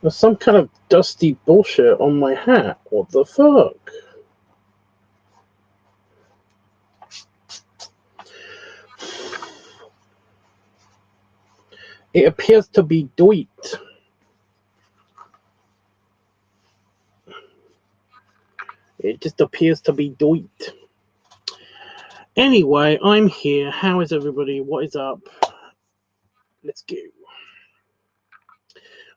There's some kind of dusty bullshit on my hat. What the fuck? It appears to be doit. It just appears to be doit. Anyway, I'm here. How is everybody? What is up? Let's go.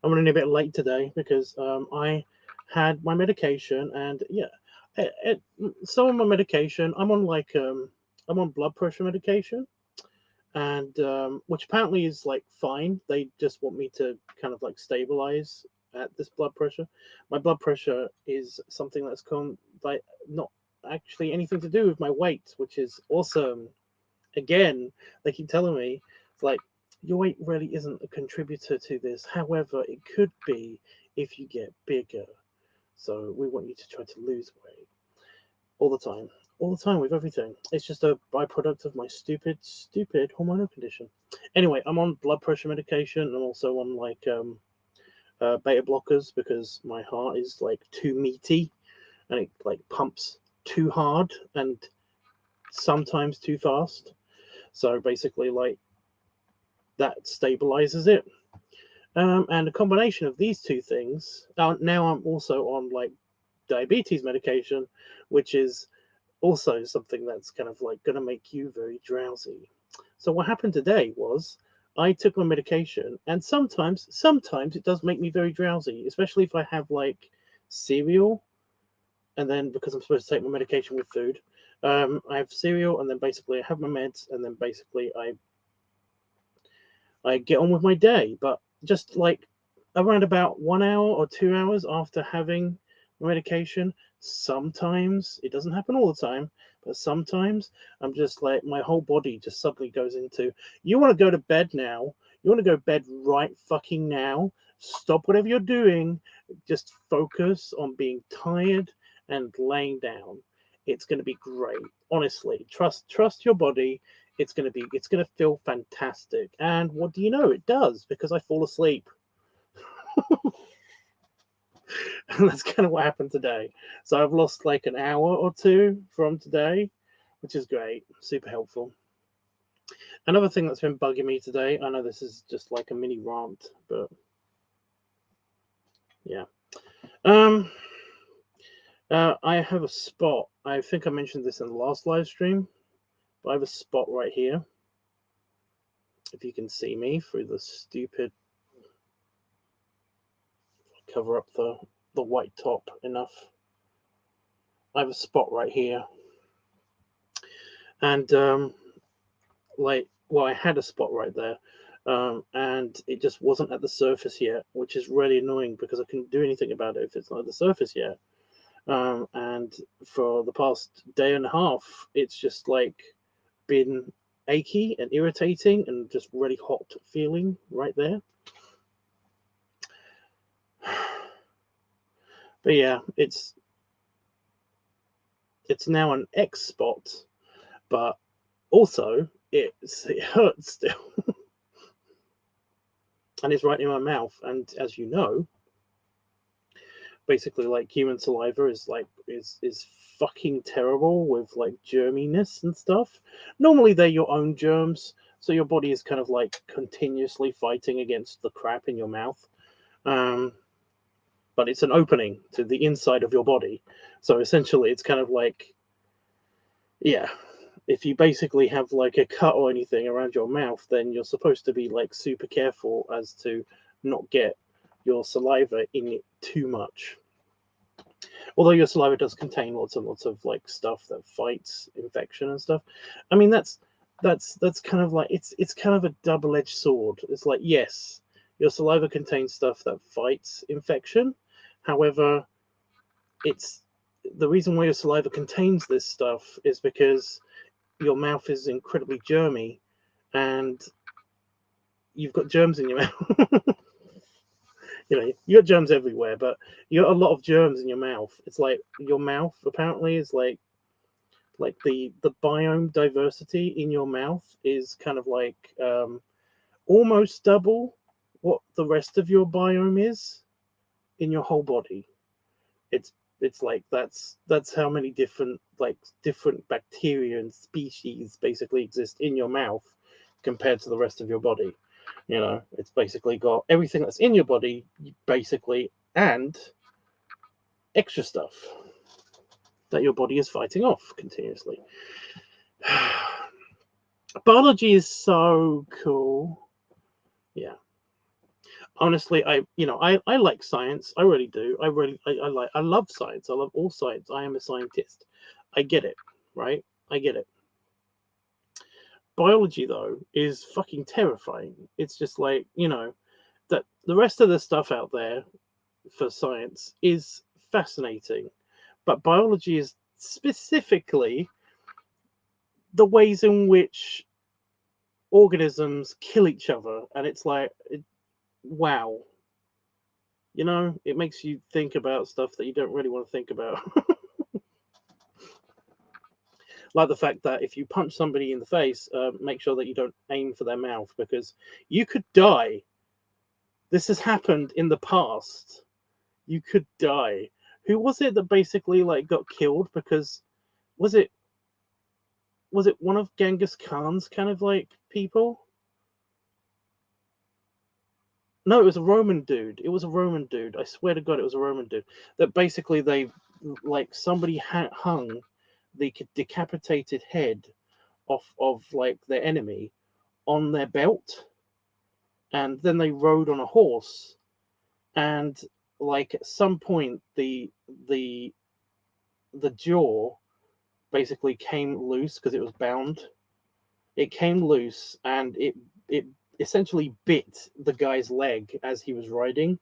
I'm running a bit late today because I had my medication, and yeah, some of my medication. I'm on I'm on blood pressure medication, and which apparently is like fine. They just want me to kind of like stabilize at this blood pressure. My blood pressure is something that's like not actually anything to do with my weight, which is awesome. Again, they keep telling me it's like your weight really isn't a contributor to this. However, it could be if you get bigger. So we want you to try to lose weight all the time with everything. It's just a byproduct of my stupid hormonal condition. Anyway, I'm on blood pressure medication. I'm also on like beta blockers because my heart is like too meaty and it like pumps too hard and sometimes too fast. So basically, like that stabilizes it. And a combination of these two things. Now I'm also on like diabetes medication, which is also something that's kind of like going to make you very drowsy. So what happened today was I took my medication, and sometimes it does make me very drowsy, especially if I have like cereal, and then because I'm supposed to take my medication with food, I have cereal, and then basically I have my meds, and then basically I get on with my day. But just like around about 1 hour or 2 hours after having medication, sometimes it doesn't happen all the time, but sometimes I'm just like my whole body just suddenly goes into, you want to go to bed now, you want to go to bed right fucking now, stop whatever you're doing, just focus on being tired and laying down. It's going to be great. Honestly, trust your body. It's going to feel fantastic. And what do you know? It does, because I fall asleep. And that's kind of what happened today. So I've lost like an hour or two from today, which is great. Super helpful. Another thing that's been bugging me today, I know this is just like a mini rant, but yeah. I have a spot. I think I mentioned this in the last live stream, but I have a spot right here. If you can see me through the stupid, cover up the white top enough. I have a spot right here, and I had a spot right there, and it just wasn't at the surface yet, which is really annoying because I couldn't do anything about it if it's not at the surface yet. And for the past day and a half, it's just like been achy and irritating and just really hot feeling right there. But yeah, it's now an X spot, but also it hurts still. And it's right in my mouth, and as you know, basically like human saliva is fucking terrible with like germiness and stuff. Normally they're your own germs, so your body is kind of like continuously fighting against the crap in your mouth. But it's an opening to the inside of your body. So essentially it's kind of like, yeah, if you basically have like a cut or anything around your mouth, then you're supposed to be like super careful as to not get your saliva in it too much. Although your saliva does contain lots of like stuff that fights infection and stuff. I mean, that's kind of like, it's kind of a double-edged sword. It's like, yes, your saliva contains stuff that fights infection. However, it's the reason why your saliva contains this stuff is because your mouth is incredibly germy, and you've got germs in your mouth. You got germs everywhere, but you got a lot of germs in your mouth. It's like your mouth apparently is like like the biome diversity in your mouth is kind of like almost double what the rest of your biome is in your whole body. It's like that's how many different bacteria and species basically exist in your mouth compared to the rest of your body. You know, it's basically got everything that's in your body basically, and extra stuff that your body is fighting off continuously. Biology is so cool. Yeah. Honestly, I like science. I really do. I love science. I love all science. I am a scientist. I get it, right? I get it. Biology though is fucking terrifying. It's just like, that the rest of the stuff out there for science is fascinating, but biology is specifically the ways in which organisms kill each other, and it's like, wow. It makes you think about stuff that you don't really want to think about. Like the fact that if you punch somebody in the face, make sure that you don't aim for their mouth, because you could die. This has happened in the past. You could die. Who was it that basically got killed because was it one of Genghis Khan's kind of people? No, it was a Roman dude. It was a Roman dude. I swear to God, it was a Roman dude. That basically somebody hung the decapitated head off of their enemy on their belt, and then they rode on a horse, and at some point the jaw basically came loose because it was bound. It came loose, and it essentially bit the guy's leg as he was riding,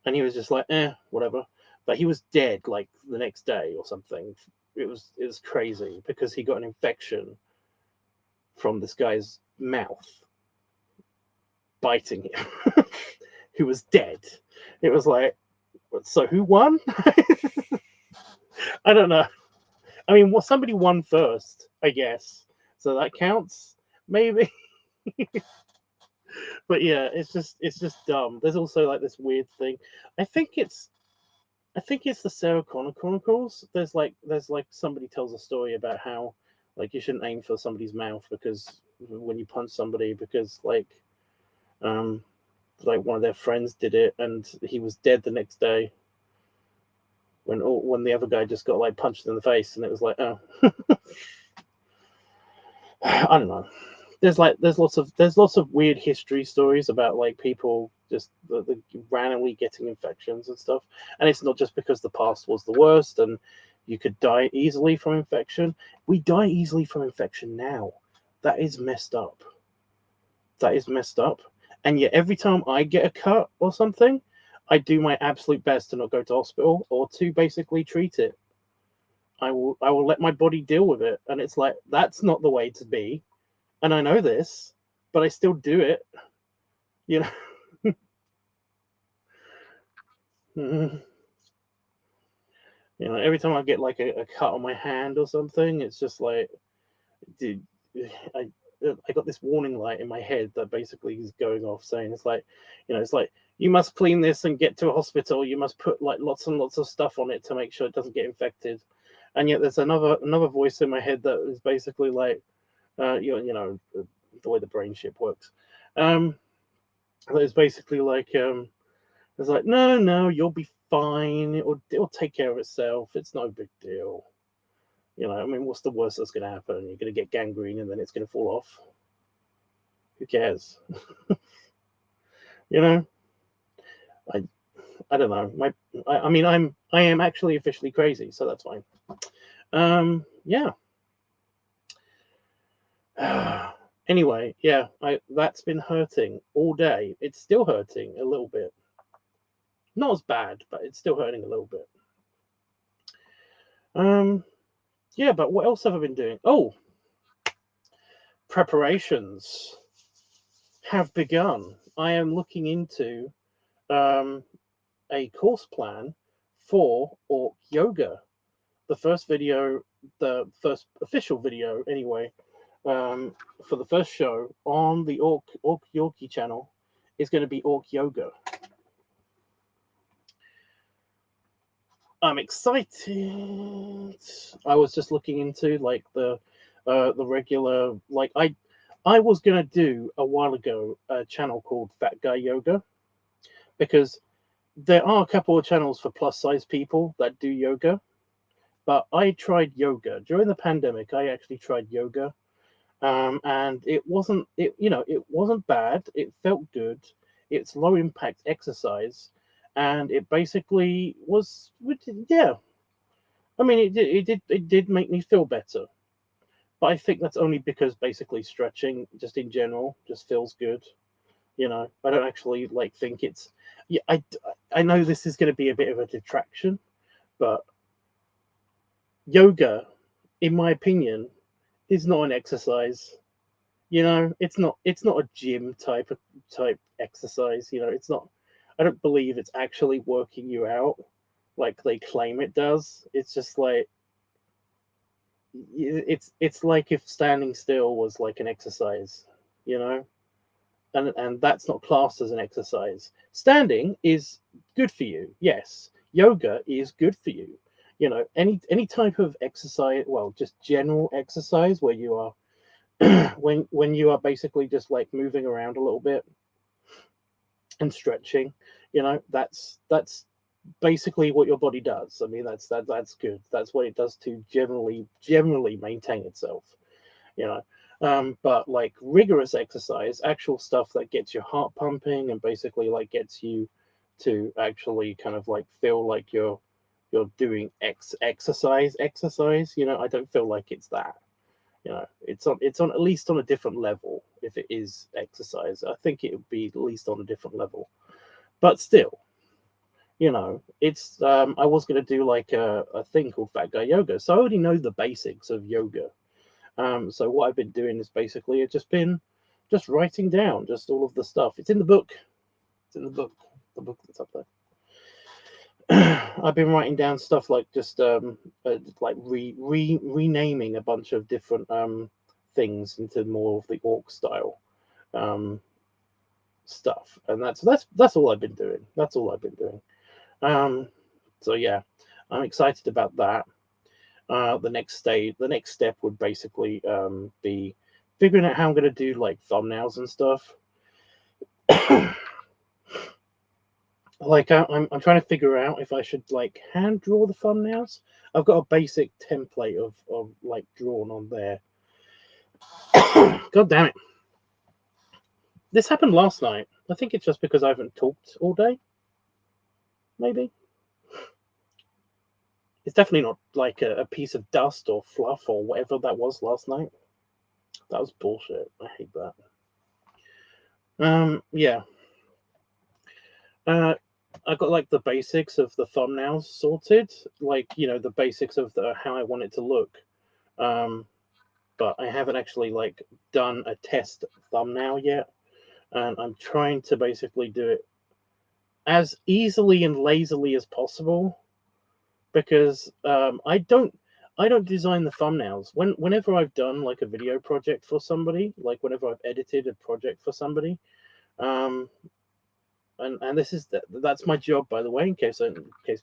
and he was just like, whatever. But he was dead the next day or something. It was crazy because he got an infection from this guy's mouth biting him, who was dead. It was like, so who won? I don't know. I mean, somebody won first, I guess, so that counts, maybe. But yeah, it's just dumb. There's also this weird thing. I think it's the Sarah Connor Chronicles. There's somebody tells a story about how you shouldn't aim for somebody's mouth because when you punch somebody, because one of their friends did it and he was dead the next day when the other guy just got punched in the face, and it was like, oh. I don't know. There's lots of weird history stories about people just the randomly getting infections and stuff, and it's not just because the past was the worst and you could die easily from infection. We die easily from infection now. That is messed up. And yet every time I get a cut or something, I do my absolute best to not go to hospital or to basically treat it. I will let my body deal with it, and it's like, that's not the way to be. And I know this, but I still do it. Every time I get a cut on my hand or something, it's just like, dude, I got this warning light in my head that basically is going off saying it's like, you must clean this and get to a hospital. You must put lots and lots of stuff on it to make sure it doesn't get infected. And yet there's another voice in my head that is basically the way the brain chip works. It's basically it's like, no, you'll be fine. It'll take care of itself. It's no big deal. I mean, what's the worst that's going to happen? You're going to get gangrene and then it's going to fall off. Who cares? I don't know. I am actually officially crazy, so that's fine. Yeah. Anyway, yeah, that's been hurting all day. It's still hurting a little bit. Not as bad, but it's still hurting a little bit. Yeah, but what else have I been doing? Oh, preparations have begun. I am looking into a course plan for Orc Yoga. The first video the first official video anyway, for the first show on the Orc Yorkie channel is going to be Orc Yoga. I'm excited. I was just looking into like the regular, like I was gonna do a while ago a channel called Fat Guy Yoga, because there are a couple of channels for plus size people that do yoga, but I tried yoga during the pandemic. I actually tried yoga, and it wasn't it wasn't bad. It felt good. It's low impact exercise, and it basically was, yeah. I mean, it did make me feel better, but I think that's only because basically stretching, just in general, just feels good. I don't actually like think it's. Yeah, I know this is going to be a bit of a detraction, but yoga, in my opinion, is not an exercise. It's not a gym type exercise. It's not. I don't believe it's actually working you out like they claim it does. It's just like it's like if standing still was like an exercise, you know, and that's not classed as an exercise. Standing is good for you. Yes, yoga is good for you. Any type of exercise, well, just general exercise where you are when you are basically just like moving around a little bit and stretching, that's basically what your body does. I mean, that's good. That's what it does to generally maintain itself. you know. But like rigorous exercise, actual stuff that gets your heart pumping and basically like gets you to actually kind of like feel like you're doing exercise. I don't feel like it's that. It's on at least on a different level. If it is exercise, I think it would be at least on a different level. But still, it's I was going to do like a thing called Fat Guy Yoga, so I already know the basics of yoga. So what I've been doing is basically it's just been just writing down just all of the stuff. It's in the book. It's in the book that's up there. I've been writing down stuff like just like renaming a bunch of different things into more of the orc style um stuff, and that's all I've been doing. That's all I've been doing. So yeah, I'm excited about that. The next step would basically be figuring out how I'm going to do like thumbnails and stuff. Like I'm trying to figure out if I should like hand draw the thumbnails. I've got a basic template of like drawn on there. God damn it! This happened last night. I think it's just because I haven't talked all day. Maybe it's definitely not like a piece of dust or fluff or whatever that was last night. That was bullshit. I hate that. Yeah. I got like the basics of the thumbnails sorted, like the basics of the how I want it to look. Um, but I haven't actually like done a test thumbnail yet, and I'm trying to basically do it as easily and lazily as possible because I don't design the thumbnails. Whenever I've done like a video project for somebody, like whenever I've edited a project for somebody, um, and that's my job, by the way, in case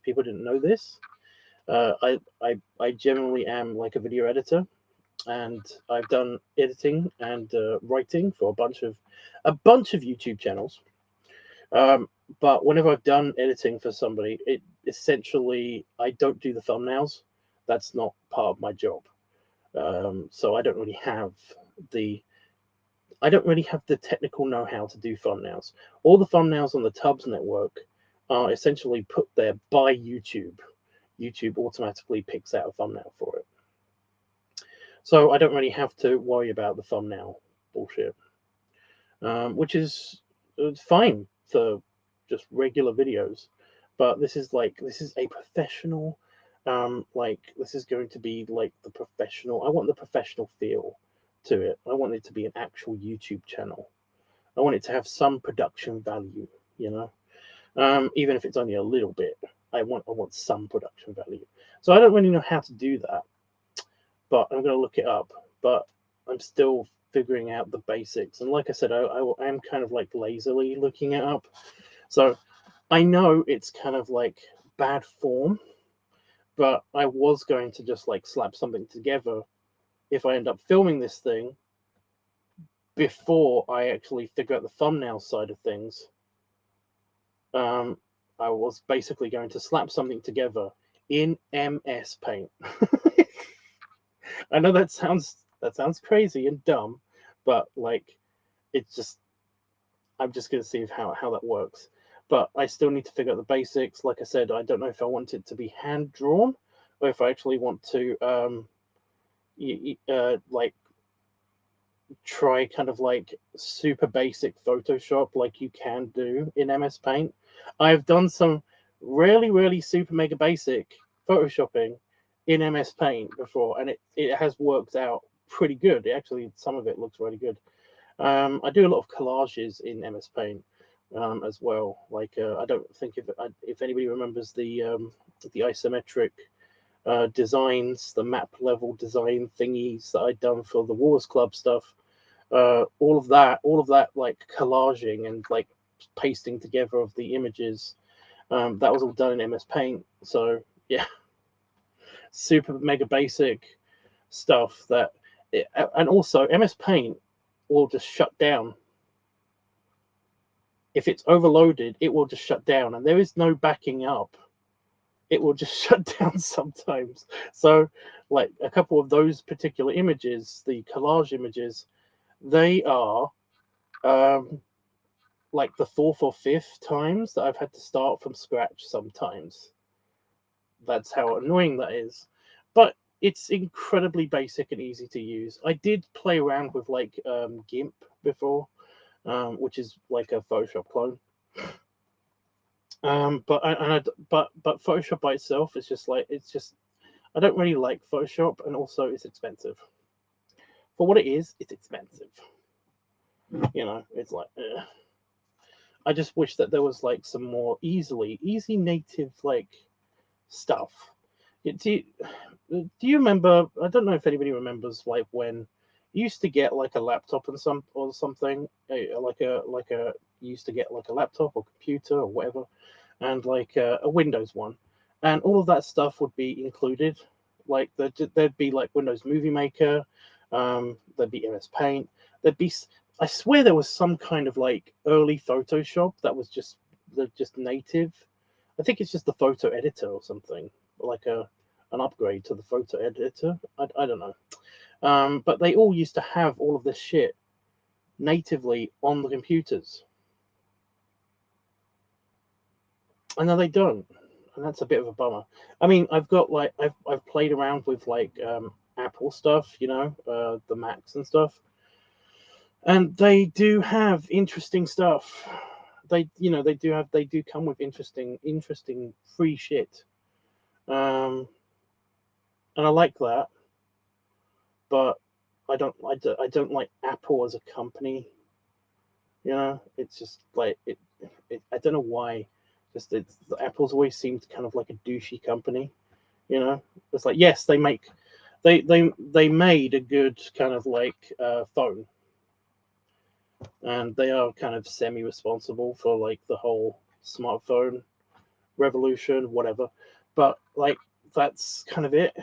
people didn't know this. I generally am like a video editor, and I've done editing and writing for a bunch of YouTube channels. But whenever I've done editing for somebody, it essentially I don't do the thumbnails. That's not part of my job. So the I don't really have the technical know-how to do thumbnails. All the thumbnails on the Tubbs network are essentially put there by YouTube. YouTube automatically picks out a thumbnail for it. So I don't really have to worry about the thumbnail bullshit, which is fine for just regular videos. But this is a professional, this is going to be like the professional. I want the professional feel to it. I want it to be an actual YouTube channel. I want it to have some production value, even if it's only a little bit. I want some production value. So I don't really know how to do that. but I'm going to look it up. But I'm still figuring out the basics. And like I said, I am kind of like lazily looking it up. So I know it's kind of like bad form, but I was going to just like slap something together if I end up filming this thing before I actually figure out the thumbnail side of things. I was basically going to slap something together in MS Paint. I know that sounds crazy and dumb, but like it's just I'm just going to see how that works. But I still need to figure out the basics. Like I said, I don't know if I want it to be hand drawn or if I actually want to like try kind of like super basic Photoshop like you can do in MS Paint. I've done some really super mega basic Photoshopping in MS Paint before, and it has worked out pretty good. Actually, some of it looks really good. I do a lot of collages in MS Paint as well. Like I don't think if anybody remembers the isometric designs, the map level design thingies that I'd done for the Wars Club stuff. All of that like collaging and like pasting together of the images, that was all done in MS Paint. So yeah, super mega basic stuff and also MS Paint will just shut down. If it's overloaded, it will just shut down, and there is no backing up. It will just shut down sometimes. So, like a couple of those particular images, the collage images, they are like the fourth or fifth times that I've had to start from scratch sometimes. That's how annoying that is. But it's incredibly basic and easy to use. I did play around with like GIMP before, which is like a Photoshop clone. But Photoshop by itself is just like I don't really like Photoshop, and also it's expensive. For what it is, it's expensive. It's like I just wish that there was like some more easy native like stuff. Do you remember? I don't know if anybody remembers like when you used to get like a laptop and something you used to get like a laptop or computer or whatever, and like a Windows one, and all of that stuff would be included. Like there'd be like Windows Movie Maker, there'd be MS Paint, there'd be. I swear there was some kind of like early Photoshop that was just native. I think it's just the photo editor or something, like an upgrade to the photo editor. I don't know. But they all used to have all of this shit natively on the computers. And now they don't. And that's a bit of a bummer. I mean, I've got like I've played around with like Apple stuff, the Macs and stuff. And they do have interesting stuff. They do come with interesting free shit. And I like that, but I don't like Apple as a company. It's just like I don't know why. Just Apple's always seemed kind of like a douchey company. It's like yes, they made a good kind of like phone, and they are kind of semi-responsible for like the whole smartphone revolution, whatever. But like that's kind of it.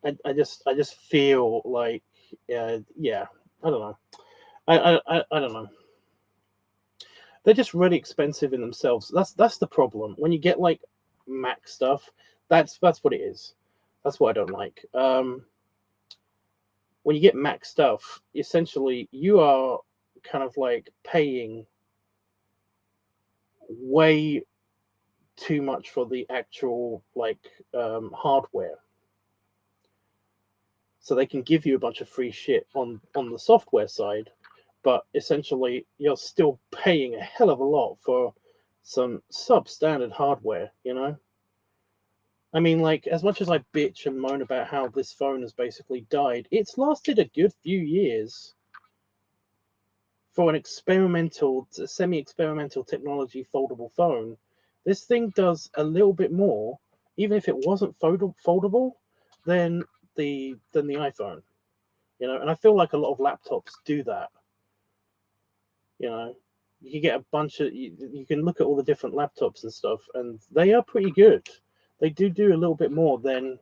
I just feel like yeah, I don't know. I don't know. They're just really expensive in themselves. That's the problem. When you get like Mac stuff, that's what it is. That's what I don't like. When you get Mac stuff, essentially you are kind of like paying way too much for the actual like hardware. So they can give you a bunch of free shit on the software side, but essentially you're still paying a hell of a lot for some substandard hardware. I mean, like, as much as I bitch and moan about how this phone has basically died, it's lasted a good few years for an semi-experimental technology foldable phone. This thing does a little bit more even if it wasn't foldable, then the iPhone, you know. And I feel like a lot of laptops do that, you know. You get a bunch of you can look at all the different laptops and stuff, and they are pretty good. They do a little bit more than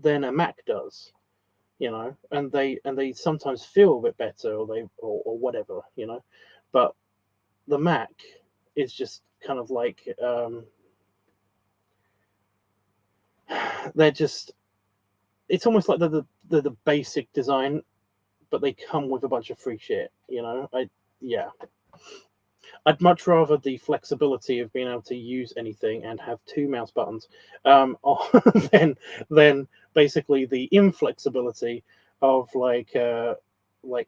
a Mac does, you know, and they sometimes feel a bit better, or whatever, you know. But the Mac is just kind of like they're just, it's almost like the basic design, but they come with a bunch of free shit, you know. I'd much rather the flexibility of being able to use anything and have two mouse buttons, than basically the inflexibility of like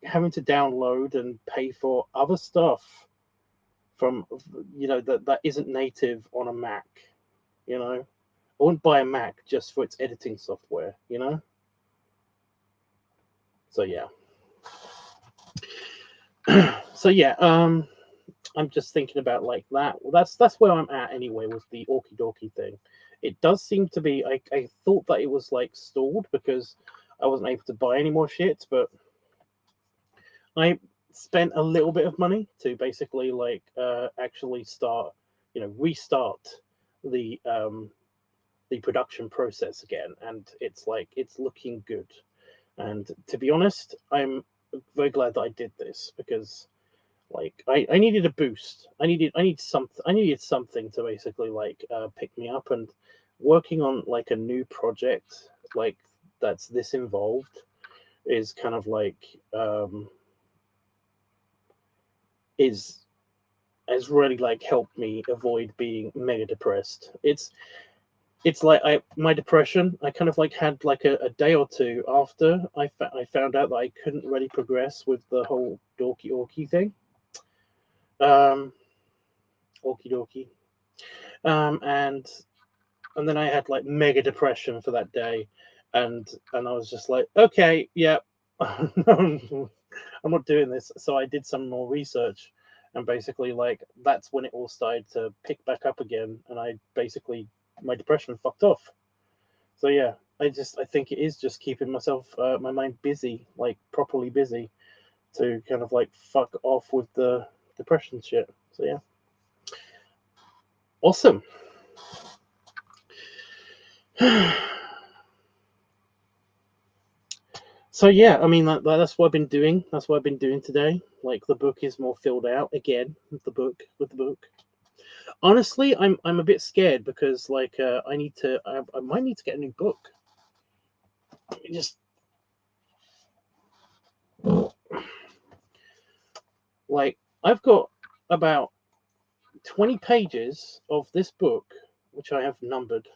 having to download and pay for other stuff from, you know, that isn't native on a Mac, you know. I wouldn't buy a Mac just for its editing software, you know. So yeah. So yeah, I'm just thinking about like that. Well, that's where I'm at anyway with the Orky Dorky thing. It does seem to be. I thought that it was like stalled because I wasn't able to buy any more shit, but I spent a little bit of money to basically like actually start, you know, restart the production process again, and it's like it's looking good. And to be honest, I'm very glad that I did this because like I needed a boost. I needed something to basically like pick me up, and working on like a new project like that's this involved is kind of like is has really like helped me avoid being mega depressed. It's like my depression, I kind of like had like a day or two after I found out that I couldn't really progress with the whole Orky thing. um Orky Dorky. And then I had like mega depression for that day, and I was just like, okay, yeah, I'm not doing this. So I did some more research, and basically like that's when it all started to pick back up again, and I basically my depression fucked off. So yeah, I think it is just keeping myself my mind busy, like properly busy, to kind of like fuck off with the depression shit. So yeah, awesome. So yeah, I mean that's what I've been doing. That's what I've been doing today. Like the book is more filled out again with the book. Honestly, I'm a bit scared because like I might need to get a new book. Just like I've got about 20 pages of this book, which I have numbered.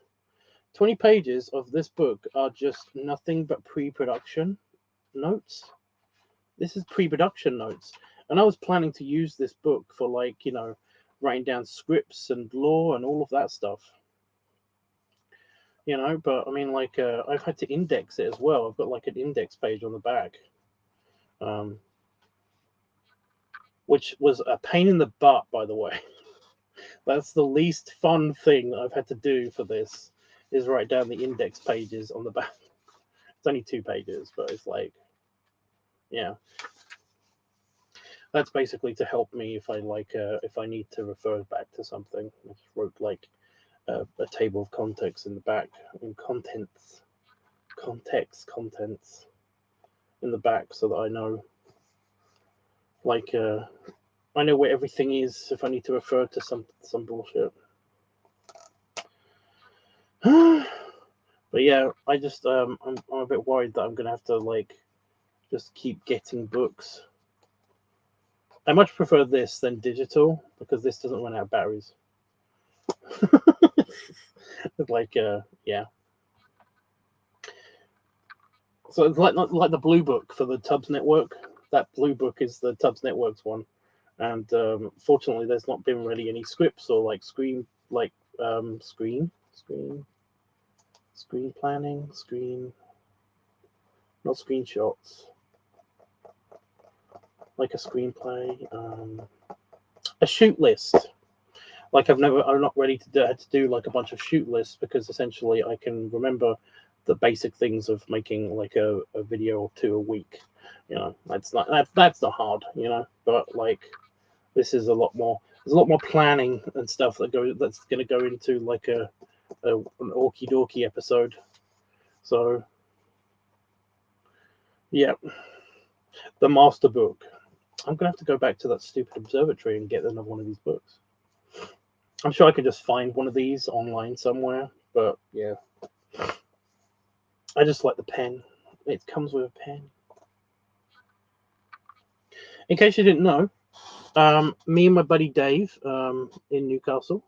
20 pages of this book are just nothing but pre-production notes. This is pre-production notes, and I was planning to use this book for like, you know, writing down scripts and lore and all of that stuff, you know. But I mean like I've had to index it as well. I've got like an index page on the back, um, which was a pain in the butt, by the way. That's the least fun thing I've had to do for this, is write down the index pages on the back. It's only 2 pages, but it's like, yeah, that's basically to help me if I like if I need to refer back to something. I just wrote like a table of context in the back, and contents in the back, so that I know like I know where everything is if I need to refer to some bullshit. But yeah, I just I'm a bit worried that I'm gonna have to like just keep getting books. I much prefer this than digital because this doesn't run out of batteries. Like yeah. So it's like the blue book for the Tubbs Network. That blue book is the Tubbs Network's one, and fortunately, there's not been really any scripts or like screen planning, not screenshots, like a screenplay, a shoot list. Like I'm not ready to do like a bunch of shoot lists, because essentially I can remember the basic things of making like a video or two a week. That's not hard, but like this is a lot more. There's a lot more planning and stuff that's going to go into like an orky dorky episode. So yeah, the master book. I'm gonna have to go back to that stupid observatory and get another one of these books. I'm sure I could just find one of these online somewhere, but yeah. I just like the pen. It comes with a pen. In case you didn't know, me and my buddy Dave, in Newcastle,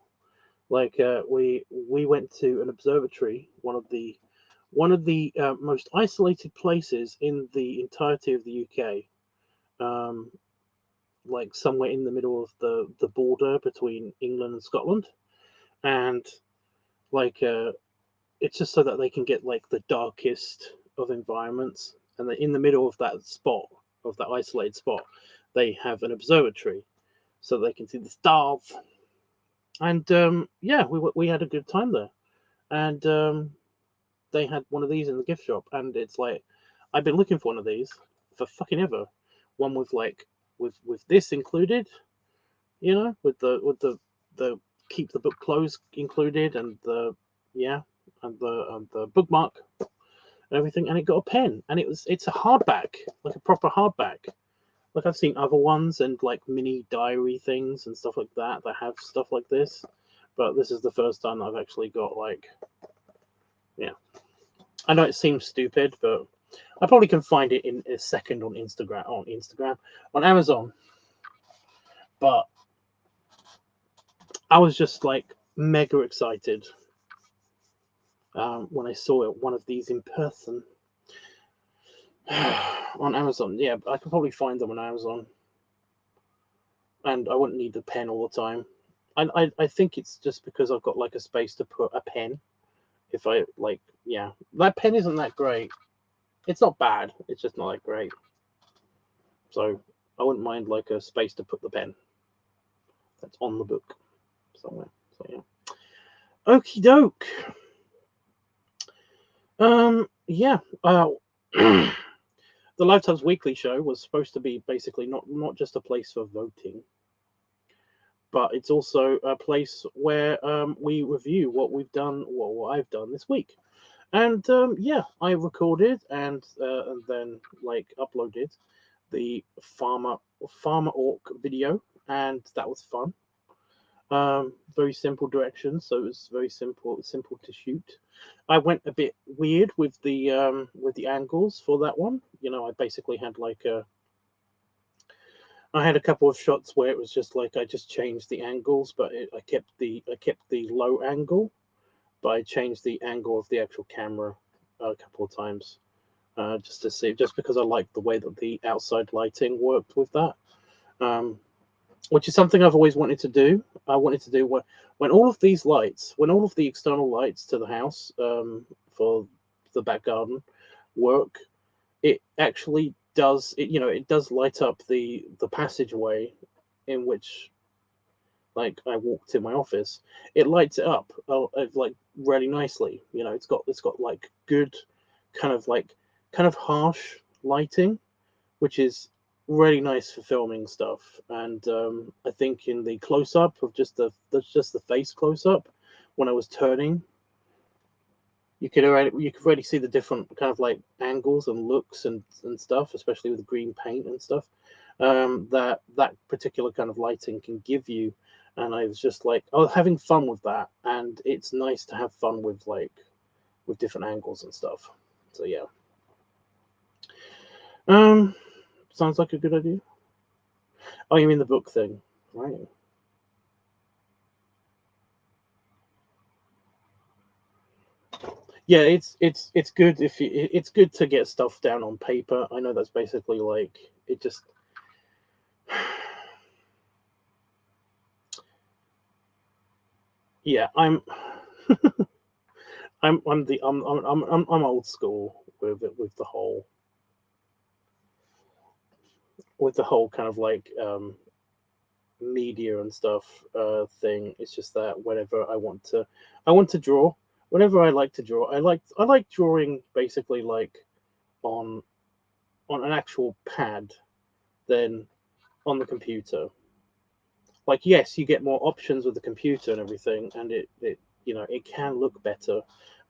like we went to an observatory, one of the most isolated places in the entirety of the UK, like somewhere in the middle of the border between England and Scotland, and like it's just so that they can get like the darkest of environments, and in the middle of that spot, of that isolated spot, they have an observatory so they can see the stars. And yeah, we had a good time there, and they had one of these in the gift shop, and it's like I've been looking for one of these for fucking ever. One with like with this included, with the keep the book closed included, and the yeah, and the bookmark and everything, and it got a pen, and it's a hardback, like a proper hardback. Like I've seen other ones and like mini diary things and stuff like that have stuff like this, but this is the first time I've actually got like, yeah. I know it seems stupid, but I probably can find it in a second on on Amazon. But I was just like mega excited when I saw one of these in person on Amazon. Yeah, I could probably find them on Amazon, and I wouldn't need the pen all the time. I think it's just because I've got like a space to put a pen. If I like, yeah, that pen isn't that great. It's not bad. It's just not that great. So I wouldn't mind like a space to put the pen that's on the book somewhere. So yeah. Okie doke. Yeah. The LiveTubs Weekly show was supposed to be basically not just a place for voting, but it's also a place where we review what we've done, what I've done this week. And yeah, I recorded and then like uploaded the farmer orc video, and that was fun. Very simple directions, so it was very simple to shoot. I went a bit weird with the angles for that one. I basically had like I had a couple of shots where it was just like I just changed the angles, but I kept the low angle, but I changed the angle of the actual camera a couple of times, just to see, just because I liked the way that the outside lighting worked with that. Which is something I've always wanted to do. I wanted to do when all of these lights, when all of the external lights to the house for the back garden work, it actually does. It does light up the passageway in which, like, I walk to my office. It lights it up like really nicely. It's got like good kind of harsh lighting, which is really nice for filming stuff. And I think in the close up of just the face close up, when I was turning, you could already see the different kind of like angles and looks and stuff, especially with the green paint and stuff, that particular kind of lighting can give you. And I was just like, I was having fun with that, and it's nice to have fun with different angles and stuff. So yeah. Sounds like a good idea. Oh, you mean the book thing, right? Yeah, it's good if it's good to get stuff down on paper. I know that's basically like it just. Yeah, I'm I'm old school with it, with the whole kind of like media and stuff thing. It's just that whenever I want to draw. Whenever I like to draw, I like drawing basically like on an actual pad than on the computer. Like yes, you get more options with the computer and everything, and it you know it can look better,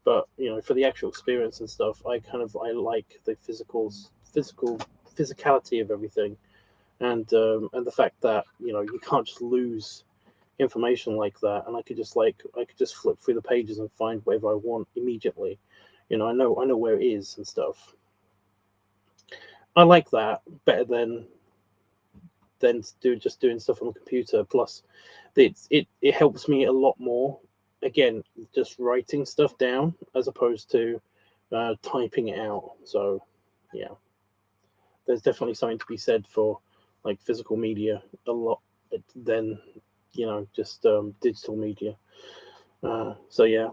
but you know for the actual experience and stuff, I like the physicality of everything, and the fact that you know you can't just lose information like that, and I could just flip through the pages and find whatever I want immediately. You know, I know where it is and stuff. I like that better than just doing stuff on the computer. Plus, it helps me a lot more. Again, just writing stuff down as opposed to typing it out. So, yeah, there's definitely something to be said for like physical media a lot than you know just digital media. So yeah,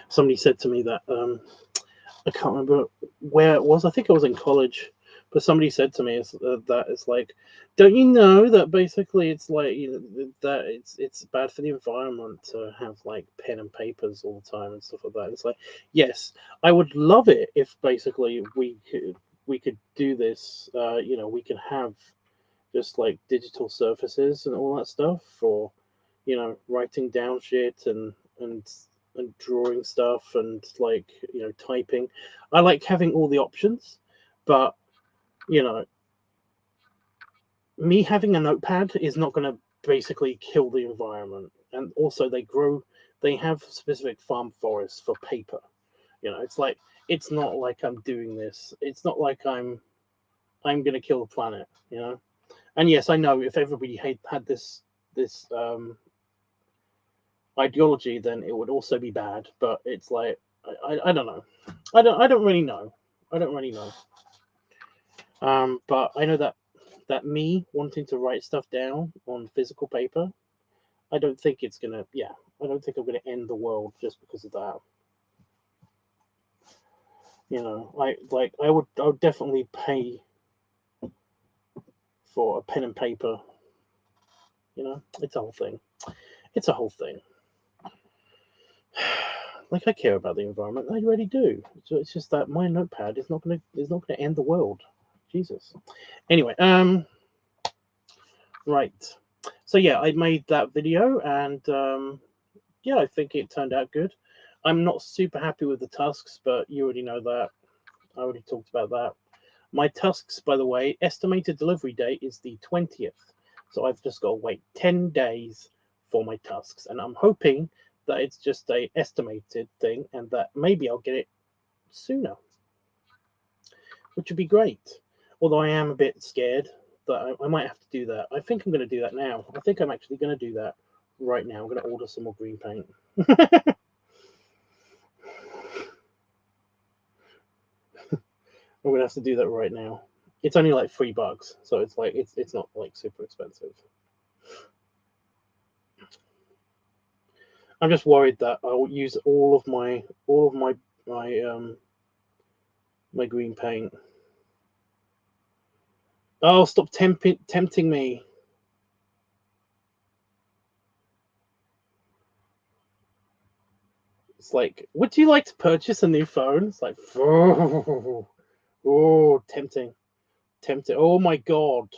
somebody said to me that I can't remember where it was. I think I was in college, but somebody said to me that it's like, don't you know that basically it's like you know, that it's bad for the environment to have like pen and papers all the time and stuff like that. It's like, yes, I would love it if basically we could do this. You know, we can have just like digital surfaces and all that stuff for you know writing down shit and drawing stuff and like you know typing. I like having all the options, but you know me having a notepad is not going to basically kill the environment. And also they have specific farm forests for paper. You know, it's not like I'm doing this. It's not like I'm going to kill the planet. You know, and yes, I know if everybody had this ideology, then it would also be bad. But it's like I don't know. I don't really know. I don't really know. But I know that me wanting to write stuff down on physical paper, I don't think it's gonna. Yeah, I don't think I'm gonna end the world just because of that. You know, I would definitely pay for a pen and paper. You know, it's a whole thing. It's a whole thing. Like I care about the environment. I really do. So it's just that my notepad is not gonna end the world. Jesus. Anyway, right. So yeah, I made that video, and yeah, I think it turned out good. I'm not super happy with the tusks, but you already know that. I already talked about that. My tusks, by the way, estimated delivery date is the 20th, so I've just got to wait 10 days for my tusks, and I'm hoping that it's just a estimated thing, and that maybe I'll get it sooner, which would be great. Although I am a bit scared that I might have to do that. I think I'm going to do that now. I think I'm actually going to do that right now. I'm going to order some more green paint. I'm going to have to do that right now. It's only like $3, so it's like it's not like super expensive. I'm just worried that I'll use all of my green paint. Oh, stop tempting me. It's like, would you like to purchase a new phone? It's like, oh, tempting, tempting. Oh my god.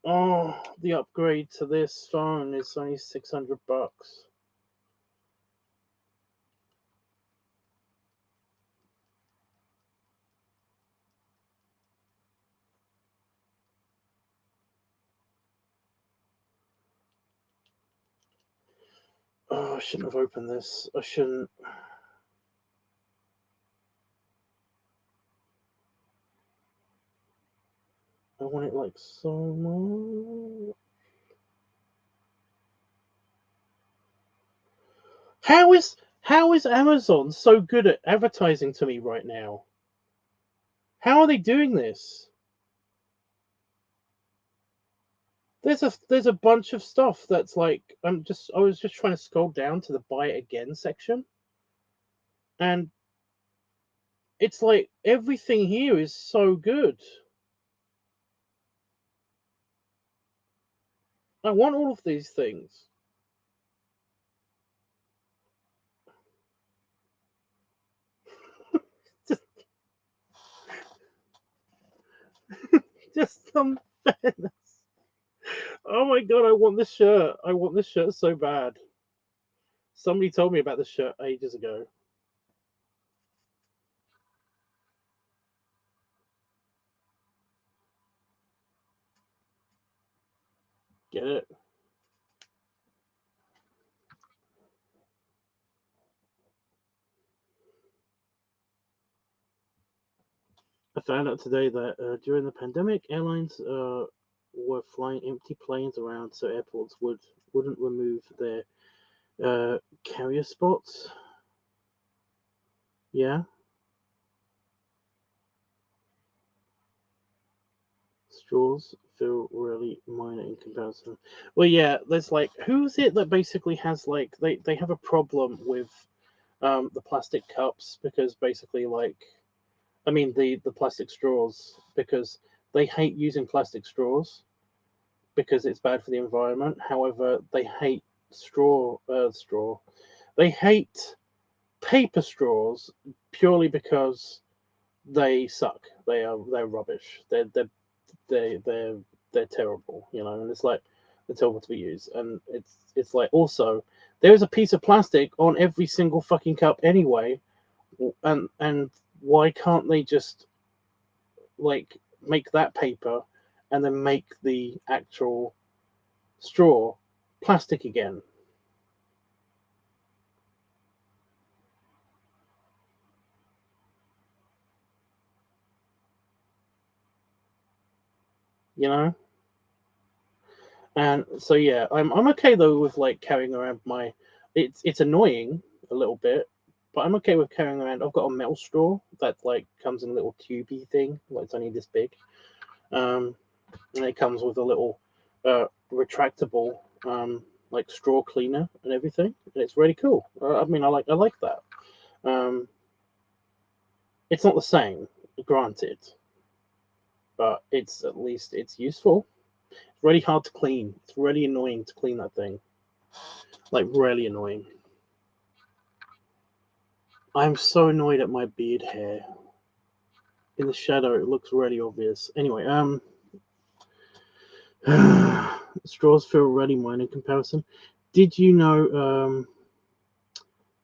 Oh, the upgrade to this phone is only $600. Oh, I shouldn't have opened this. I shouldn't. I want it like so much. How is Amazon so good at advertising to me right now? How are they doing this? There's a bunch of stuff that's like I was just trying to scroll down to the buy it again section, And it's like everything here is so good. I want all of these things. Just, just some fairness. Oh my god, I want this shirt. I want this shirt so bad. Somebody told me about this shirt ages ago. Get it? I found out today that during the pandemic, airlines were flying empty planes around so airports wouldn't remove their carrier spots. Yeah, straws feel really minor in comparison. Well, yeah, there's like who's it that basically has like they have a problem with the plastic cups because basically like I mean the plastic straws because they hate using plastic straws because it's bad for the environment. However, they hate straw. They hate paper straws purely because they suck. They're rubbish. They're they're terrible. You know, and it's like they're terrible to be used. And it's like also there's a piece of plastic on every single fucking cup anyway. And why can't they just like make that paper and then make the actual straw plastic again? You know. And so yeah, I'm okay though with like carrying around my. It's annoying a little bit, but I'm okay with carrying around. I've got a metal straw that like comes in a little tubey thing, like it's only this big. Um, and it comes with a little retractable like straw cleaner and everything, and it's really cool. I mean, I like that. Um, it's not the same, granted, but it's at least it's useful. It's really hard to clean. It's really annoying to clean that thing. Like really annoying. I'm so annoyed at my beard hair. In the shadow, it looks really obvious. Anyway, straws feel really minor in comparison. Did you know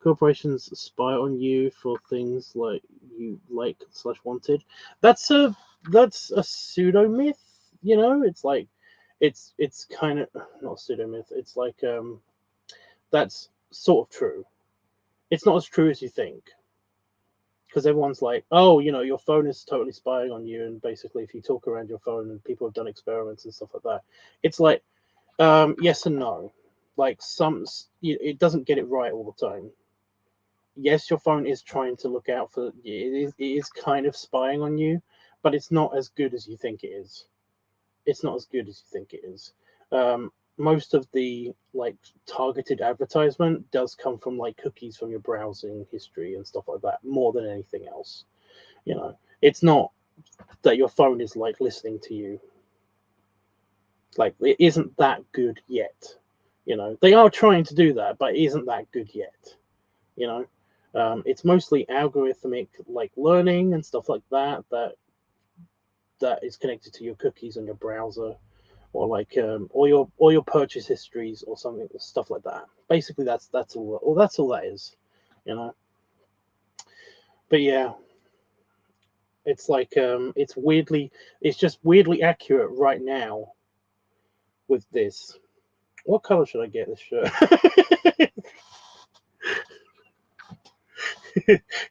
corporations spy on you for things like you like slash wanted? That's a that's a pseudo myth. You know, it's like it's kind of not a pseudo myth. It's like that's sort of true. It's not as true as you think because everyone's like, oh, you know, your phone is totally spying on you, and basically, if you talk around your phone, and people have done experiments and stuff like that, it's like, yes and no. Like it doesn't get it right all the time. Yes, your phone is trying to look out for it is kind of spying on you, but it's not as good as you think it is. It's not as good as you think it is. Most of the like targeted advertisement does come from like cookies from your browsing history and stuff like that more than anything else. You know, it's not that your phone is like listening to you. Like it isn't that good yet. You know, they are trying to do that, but it isn't that good yet. You know, it's mostly algorithmic like learning and stuff like that is connected to your cookies on your browser or like or your purchase histories or something stuff like that. Basically, that's all. Well, that's all that is. You know, but yeah, it's like it's just weirdly accurate right now with this. What color should I get this shirt?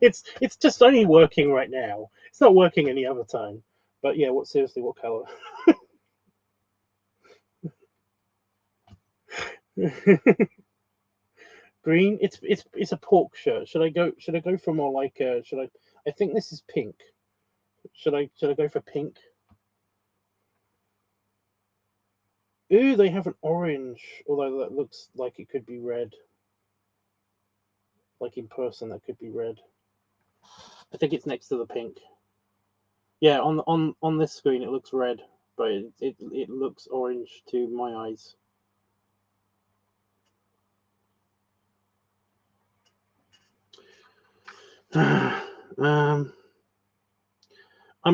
It's just only working right now. It's not working any other time. But yeah, what seriously, what color? Green. It's a pork shirt. Should I go for more like should I? I think this is pink. Should I go for pink? Ooh, they have an orange, although that looks like it could be red. Like in person, that could be red. I think it's next to the pink. Yeah, on this screen it looks red, but it looks orange to my eyes. I'm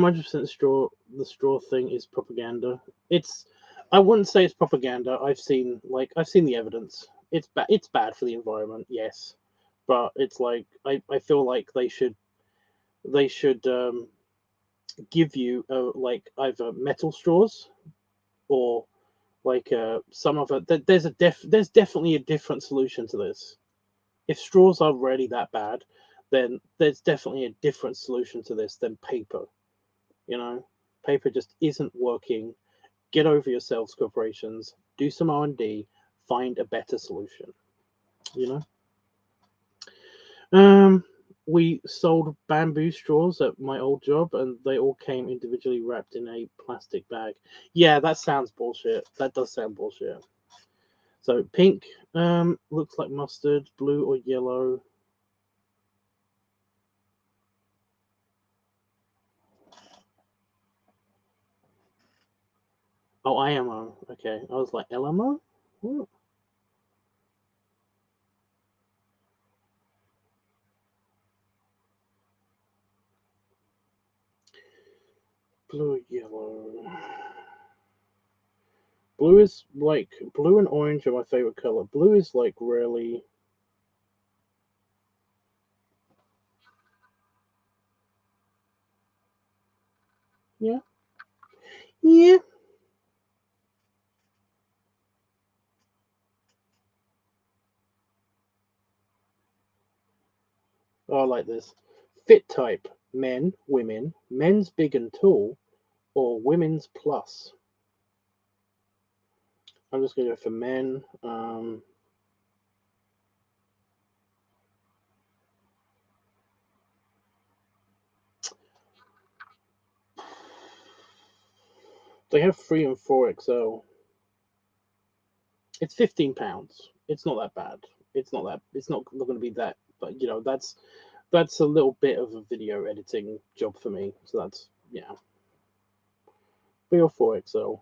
100% sure the straw thing is propaganda. It's I wouldn't say it's propaganda. I've seen the evidence. It's bad for the environment, yes, but it's like I feel like they should give you like either metal straws or like some of it. There's definitely a different solution to this. If straws are really that bad, then there's definitely a different solution to this than paper. You know, paper just isn't working. Get over yourselves, corporations. Do some R&D. Find a better solution. You know. Um, we sold bamboo straws at my old job, and they all came individually wrapped in a plastic bag. Yeah, that sounds bullshit. That does sound bullshit. So pink, looks like mustard. Blue or yellow. Oh, IMO. Okay, I was like LMO. What? Blue, yellow. Blue is like blue and orange are my favorite color. Blue is like really. Yeah. Yeah. Oh, I like this. Fit type: men, women, men's big and tall, or women's plus. I'm just gonna go for men. They have 3 and 4 XL. It's £15. It's not that bad. It's not that. It's not going to be that. But you know, that's a little bit of a video editing job for me. So that's yeah, 3 or 4 XL.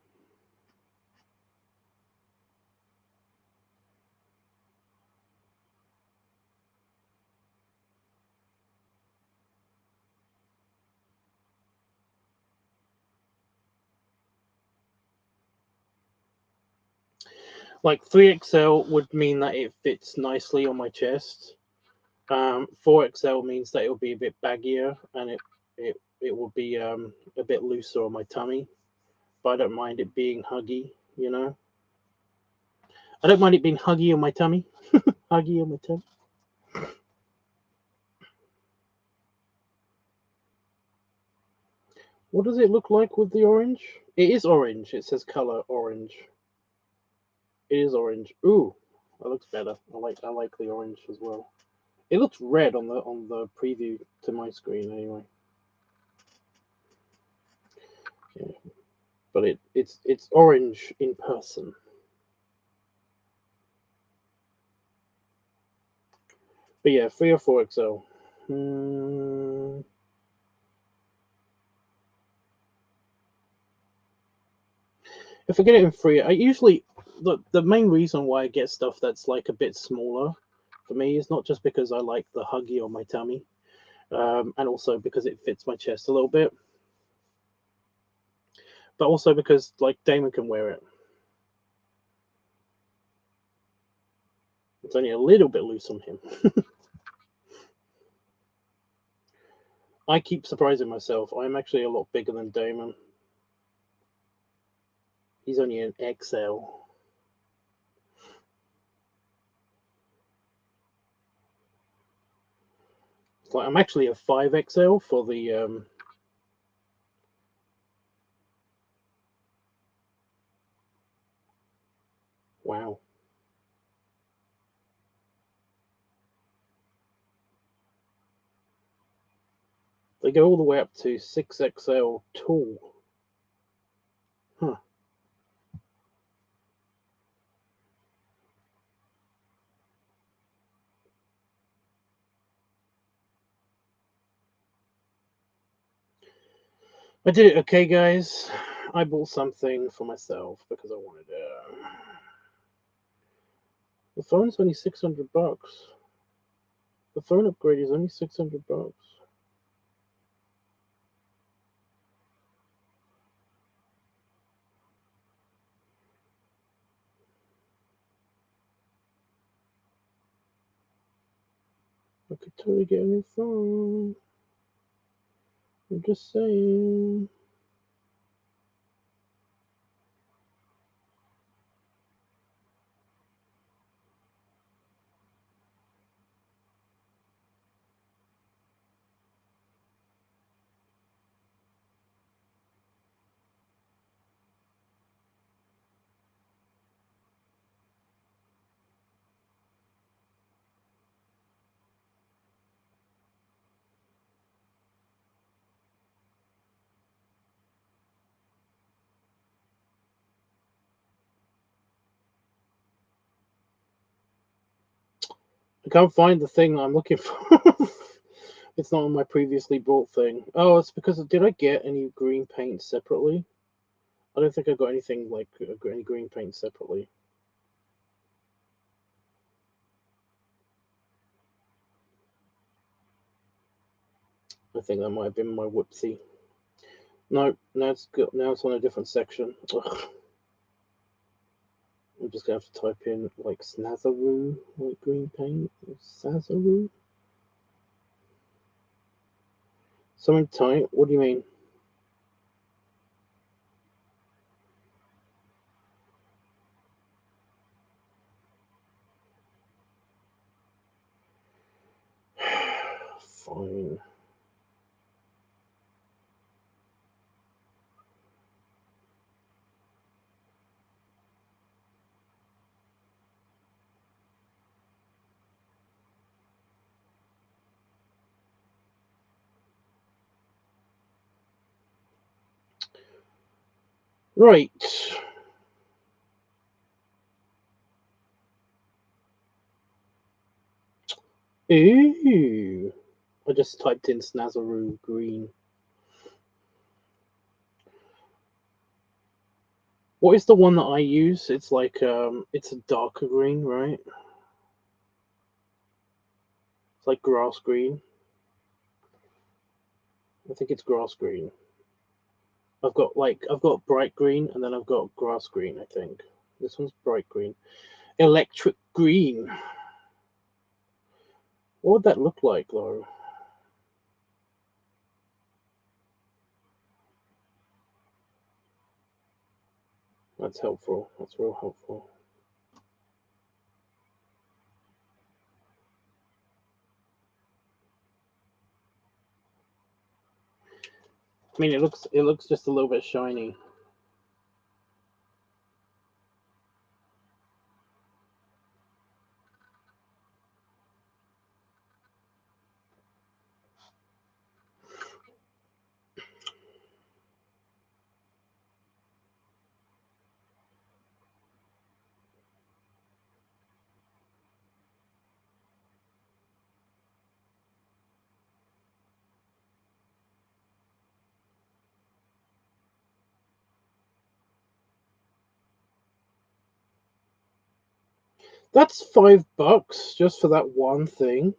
Like 3 XL would mean that it fits nicely on my chest. 4 XL means that it will be a bit baggier and it will be a bit looser on my tummy. But I don't mind it being huggy. You know, I don't mind it being huggy on my tummy. Huggy on my tummy. What does it look like with the orange? It is orange. It says color orange. It is orange. Ooh, that looks better. I like the orange as well. It looks red on the preview to my screen anyway. Yeah, but it's orange in person. But yeah, 3 or 4 XL. Hmm. If I get it in free, I usually the main reason why I get stuff that's like a bit smaller for me is not just because I like the huggy on my tummy, and also because it fits my chest a little bit, but also because like Damon can wear it. It's only a little bit loose on him. I keep surprising myself. I'm actually a lot bigger than Damon. He's only an XL. It's like I'm actually a 5 XL for the wow. They go all the way up to 6 XL tall. Huh. I did it. Okay, guys. I bought something for myself because I wanted it. The phone's only $600. The phone upgrade is only $600. I could totally get a new phone. I'm just saying. I can't find the thing I'm looking for. It's not on my previously bought thing. Oh, it's because did I get any green paint separately? I don't think I got anything like any green paint separately. I think that might have been my whoopsie. No, now it's good. Now it's on a different section. Ugh. I'm just gonna have to type in like Snazaroo, like green paint, Snazaroo. Something tight. What do you mean? Fine. Right. Ooh. I just typed in Snazaroo green. What is the one that I use? It's like it's a darker green, right? It's like grass green. I think it's grass green. I've got bright green and then I've got grass green, I think. This one's bright green. Electric green. What would that look like though? That's helpful. That's real helpful. I mean it looks just a little bit shiny. That's $5 just for that one thing.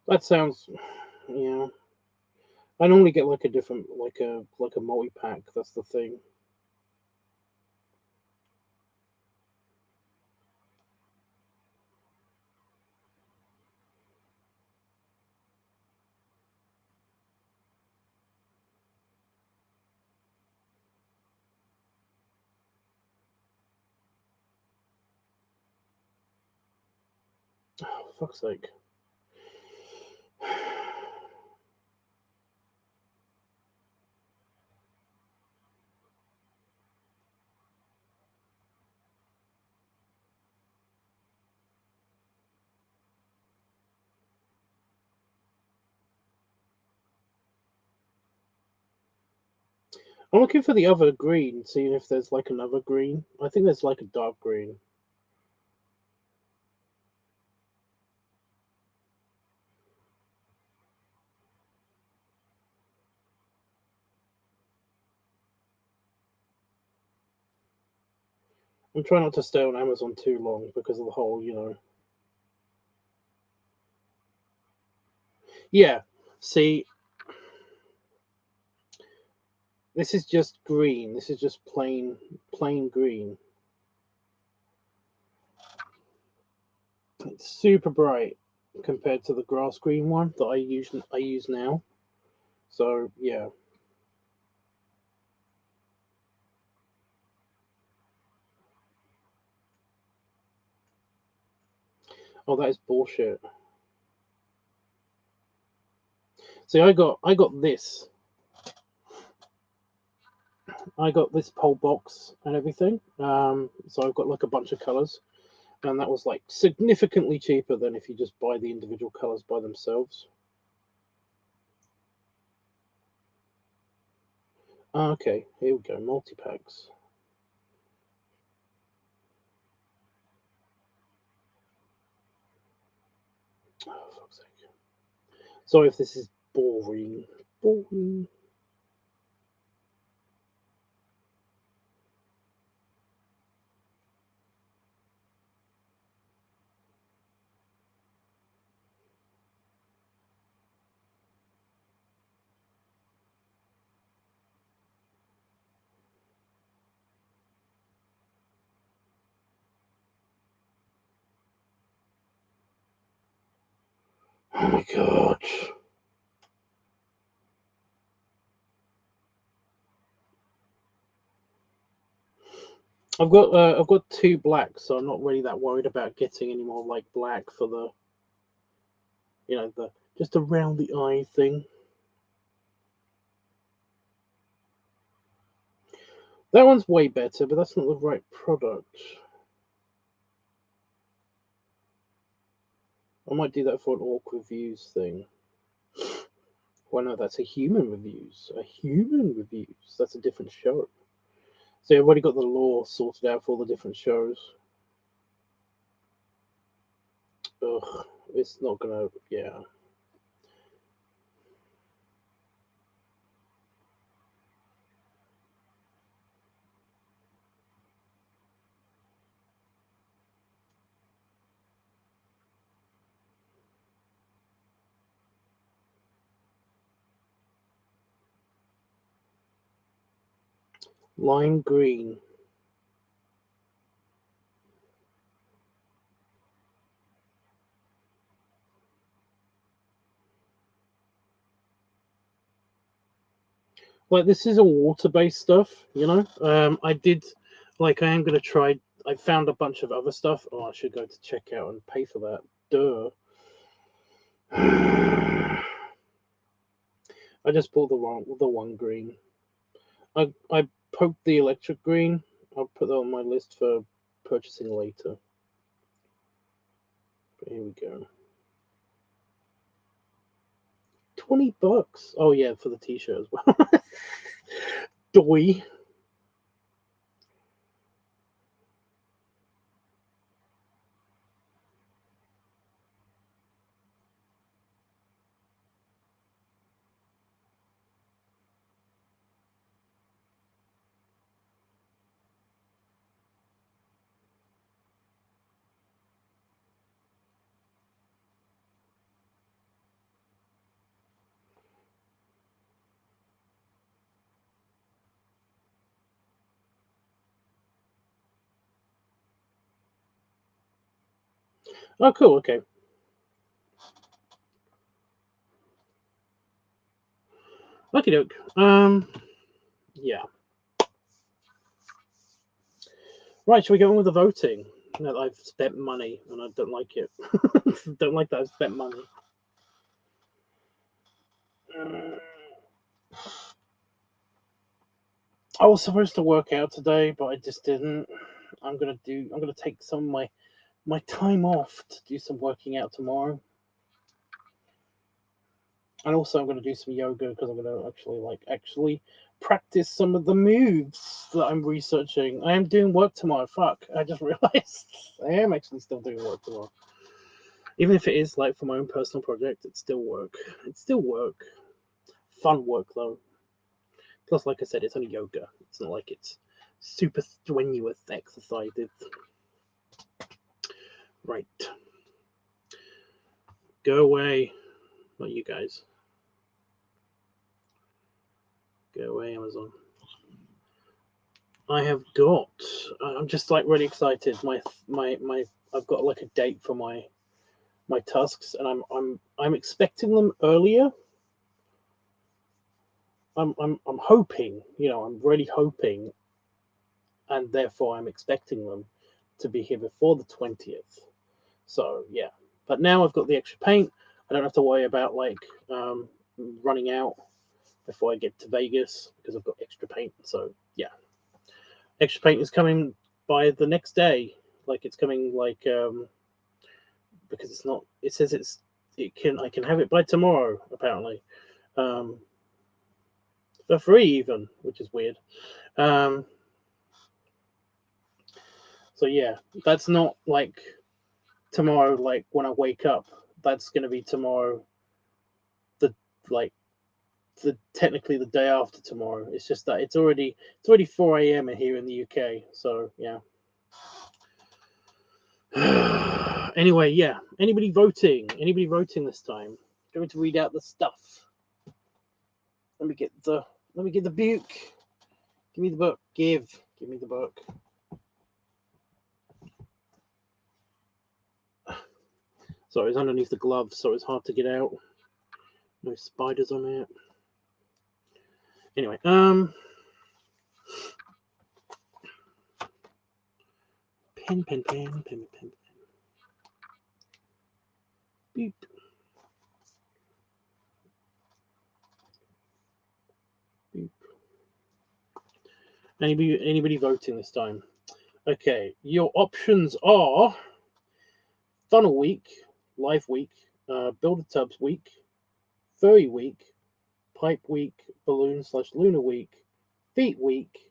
That sounds yeah. I normally get like a different like a multi pack, that's the thing. Oh, fuck's sake. I'm looking for the other green, seeing if there's like another green. I think there's like a dark green. I'm trying not to stay on Amazon too long because of the whole, Yeah, see, this is just green. This is just plain green. It's super bright compared to the grass green one that I use now. So yeah. Oh, that is bullshit. See, I got this. I got this pole box and everything. So I've got like a bunch of colors, and that was like significantly cheaper than if you just buy the individual colors by themselves. Okay, here we go. Multi packs. Oh, fuck's sake. Sorry if this is boring. Boring. Oh my god. I've got two blacks, so I'm not really that worried about getting any more like black for the the just around the eye thing. That one's way better, but that's not the right product. I might do that for an Orc Reviews thing. Well, no, that's a Human Reviews. A Human Reviews. That's a different show. So I've already got the law sorted out for all the different shows. Ugh, it's not gonna. Yeah. Lime green. Like this is all water-based stuff. I did, like, I am gonna try. I found a bunch of other stuff. Oh, I should go to checkout and pay for that. Duh. I just bought the one green. I poked the electric green. I'll put that on my list for purchasing later. But here we go. $20. Oh yeah, for the t-shirt as well. Doi. Oh cool, okay. Okie doke. Yeah. Right, shall we go on with the voting? that I've spent money and I don't like it. Don't like that I've spent money. I was supposed to work out today, but I just didn't. I'm gonna take some of my time off to do some working out tomorrow. And also I'm gonna do some yoga because I'm gonna actually practice some of the moves that I'm researching. I am doing work tomorrow. Fuck. I just realized I am actually still doing work tomorrow. Even if it is like for my own personal project, it's still work. It's still work. Fun work though. Plus, like I said, it's only yoga. It's not like it's super strenuous exercises. Right. Go away. Not you guys. Go away, Amazon. I have got. I'm just like really excited. My. I've got like a date for my tasks, and I'm expecting them earlier. I'm hoping. I'm really hoping, and therefore I'm expecting them to be here before the 20th. So yeah, but now I've got the extra paint. I don't have to worry about running out before I get to Vegas because I've got extra paint. So yeah, extra paint is coming by the next day. Like it's coming because it's not. It says I can have it by tomorrow apparently, for free even, which is weird. So yeah, that's not like tomorrow. Like when I wake up, that's gonna be tomorrow. Technically the day after tomorrow. It's just that it's already 4 a.m. here in the UK. So yeah. Anyway, yeah. Anybody voting? Anybody voting this time? Going to read out the stuff. Let me get the book. Give me the book. Give me the book. Sorry, it's underneath the gloves, so it's hard to get out. No spiders on it. Anyway, pen. Beep. Beep. Anybody voting this time? Okay, your options are Funnel Week, Live Week, Builder Tubs Week, Furry Week, Pipe Week, Balloon/Lunar Week, Feet Week,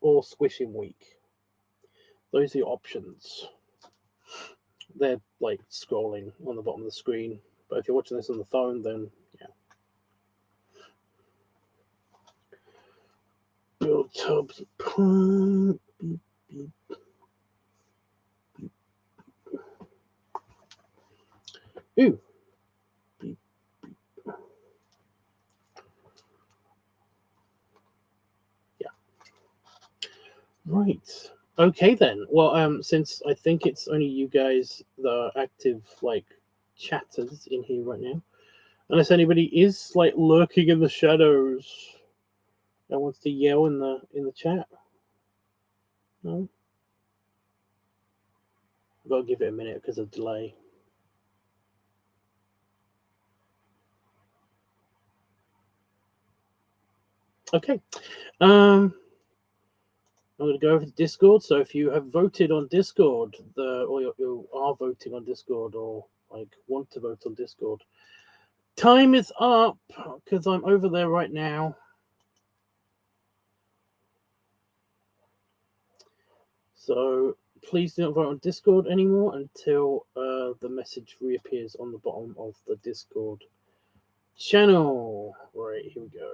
or Squishing Week. Those are your options. They're like scrolling on the bottom of the screen, but if you're watching this on the phone, then yeah. Build Tubs. Beep, beep, beep. Ooh. Beep, beep. Yeah. Right. Okay then. Well, since I think it's only you guys that are active, like chatters in here right now, unless anybody is like lurking in the shadows and wants to yell in the chat. No. I've got to give it a minute because of delay. Okay. I'm going to go over to Discord. So if you have voted on Discord, or you are voting on Discord, or like want to vote on Discord, time is up because I'm over there right now. So please don't vote on Discord anymore until the message reappears on the bottom of the Discord channel. Right, here we go.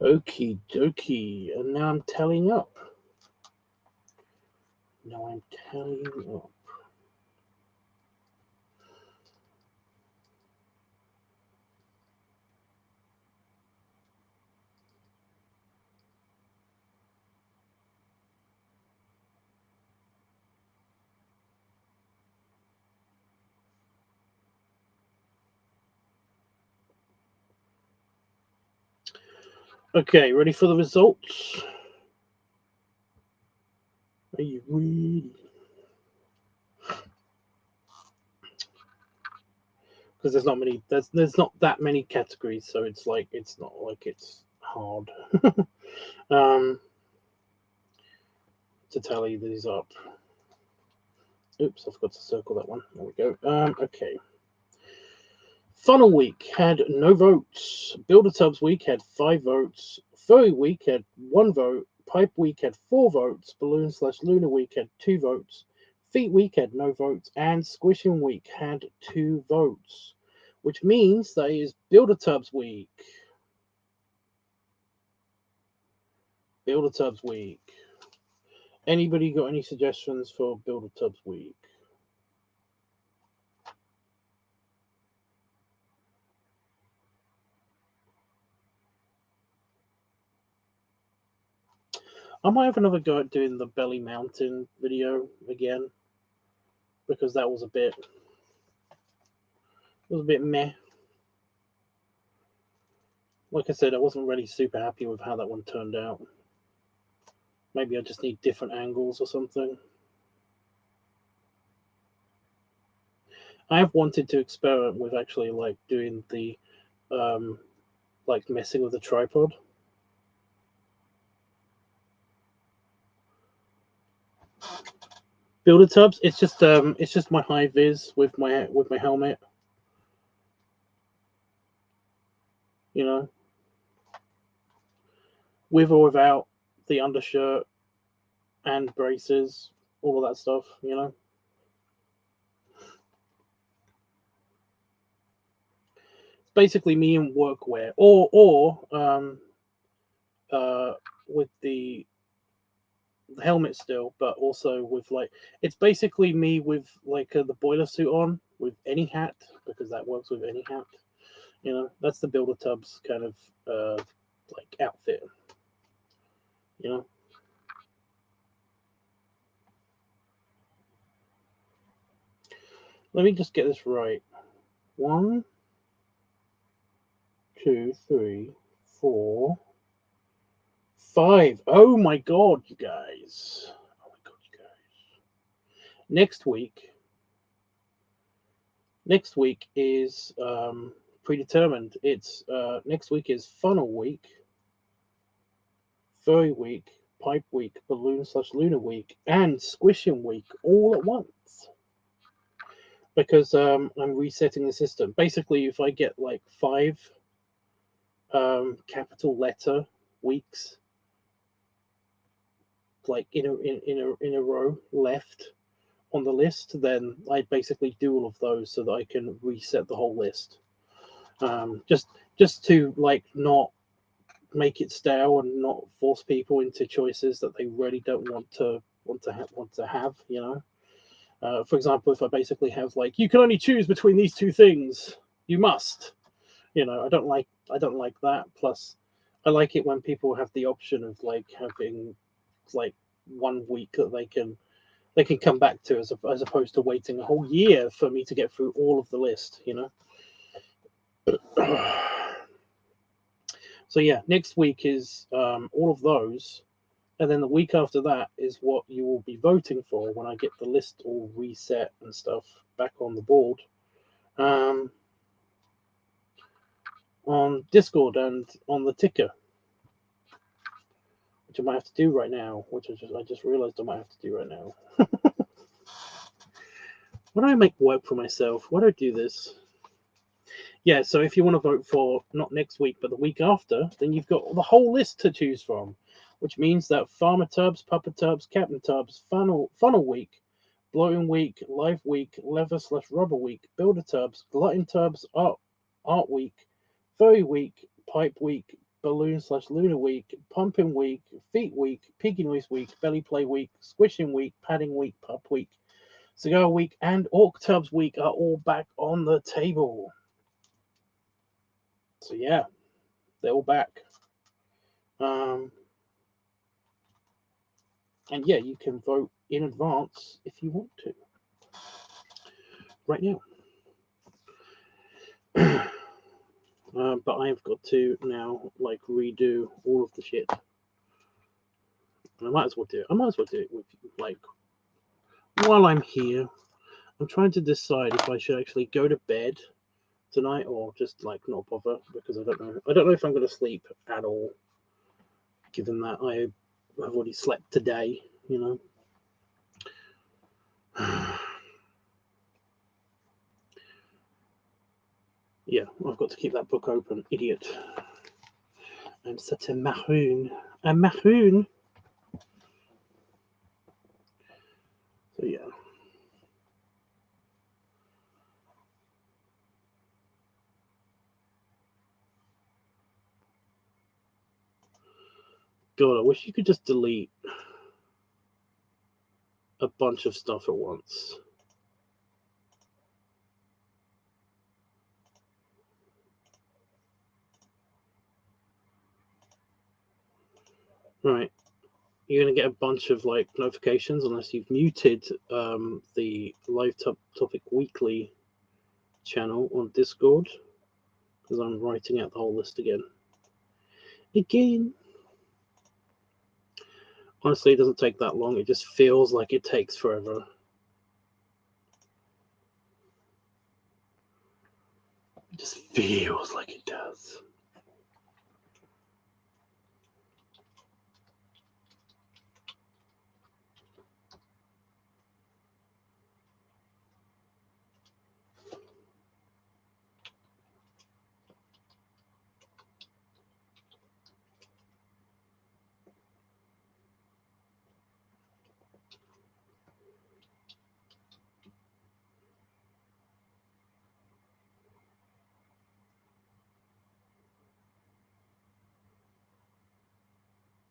Okie dokie. And now I'm tallying up. Okay, ready for the results? Are you ready? Because there's not many. There's not that many categories, so it's like it's not like it's hard to tally these up. Oops, I forgot to circle that one. There we go. Okay. Funnel Week had no votes. Builder Tubs Week had 5 votes. Furry Week had 1 vote. Pipe Week had 4 votes. Balloon/Lunar Week had 2 votes. Feet Week had no votes. And Squishing Week had 2 votes. Which means that is Builder Tubs Week. Builder Tubs Week. Anybody got any suggestions for Builder Tubs Week? I might have another go at doing the Belly Mountain video again, because that was a bit meh. Like I said, I wasn't really super happy with how that one turned out. Maybe I just need different angles or something. I have wanted to experiment with actually like doing the like messing with the tripod. Builder Tubs, it's just my high vis with my helmet. You know, with or without the undershirt and braces, all of that stuff. You know, it's basically me in workwear, or with the helmet still, but also with like it's basically me with like the boiler suit on with any hat, because that works with any hat. You know, that's the Builder Tubs kind of like outfit. You know. Let me just get this right. 1, 2, 3, 4, 5. Oh my god, you guys. Oh my god, you guys. Next week is predetermined. It's next week is Funnel Week, Furry Week, Pipe Week, Balloon/Lunar Week, and Squishing Week all at once. Because I'm resetting the system. Basically, if I get like 5 capital letter weeks, like in a row left on the list, then I basically do all of those so that I can reset the whole list. Just to like not make it stale and not force people into choices that they really don't want to have. You know, for example, if I basically have like you can only choose between these 2 things, you must. You know, I don't like that. Plus, I like it when people have the option of like having like 1 week that they can come back to, as opposed to waiting a whole year for me to get through all of the list. You know. So yeah, next week is all of those, and then the week after that is what you will be voting for when I get the list all reset and stuff back on the board, on Discord and on the ticker, which I might have to do right now. Which I just realized I might have to do right now. Why do I make work for myself? Why do I do this? Yeah, so if you want to vote for not next week but the week after, then you've got the whole list to choose from, which means that Farmer Tubs, Papa Tubs, Captain Tubs, Funnel Week, Bloating Week, Live Week, Leather/Rubber Week, Builder Tubs, Glutton Tubs, Art Week, Furry Week, Pipe Week, Balloon/Lunar Week, Pumping Week, Feet Week, Piggy Noise Week, Belly Play Week, Squishing Week, Padding Week, Pup Week, Cigar Week, and Orc Tubs Week are all back on the table. So yeah, they're all back. And yeah, you can vote in advance if you want to. Right now. But I've got to now like redo all of the shit. And I might as well do it. I might as well do it with like while I'm here. I'm trying to decide if I should actually go to bed tonight or just like not bother, because I don't know. I don't know if I'm going to sleep at all, given that I have already slept today. You know. Yeah, I've got to keep that book open, idiot. I'm such a maroon. A maroon. So yeah. God, I wish you could just delete a bunch of stuff at once. Right. You're going to get a bunch of like notifications unless you've muted the LiveTUBBSweekly channel on Discord, because I'm writing out the whole list again. Honestly, it doesn't take that long. It just feels like it takes forever. It just feels like it does.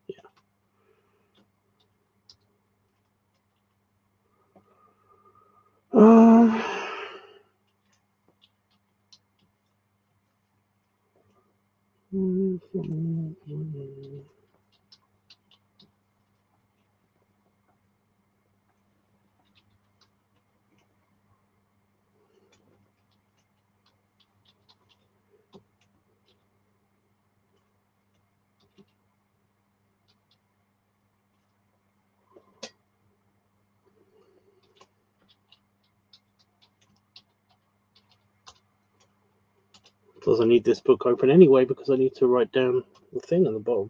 Yeah. Plus, I need this book open anyway because I need to write down the thing on the bottom.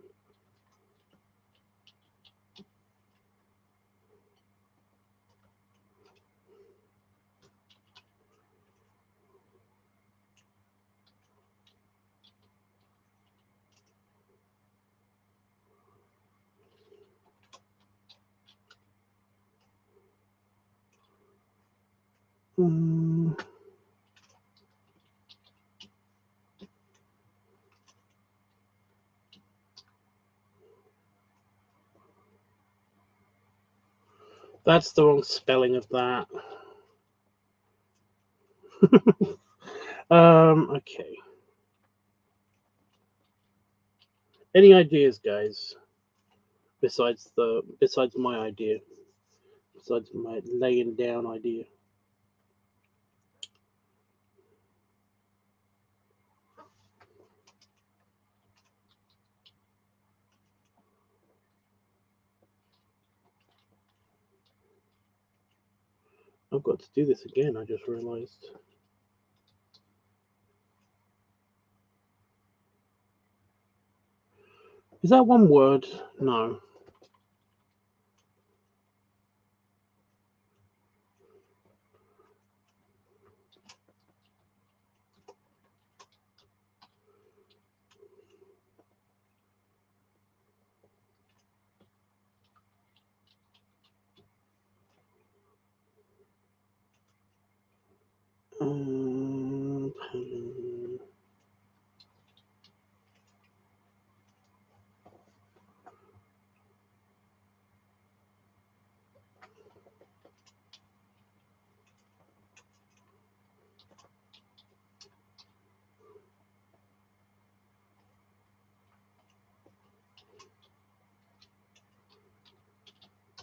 That's the wrong spelling of that. Okay. Any ideas, guys? Besides my idea, besides my laying down idea. I've got to do this again. I just realized. Is that one word? No.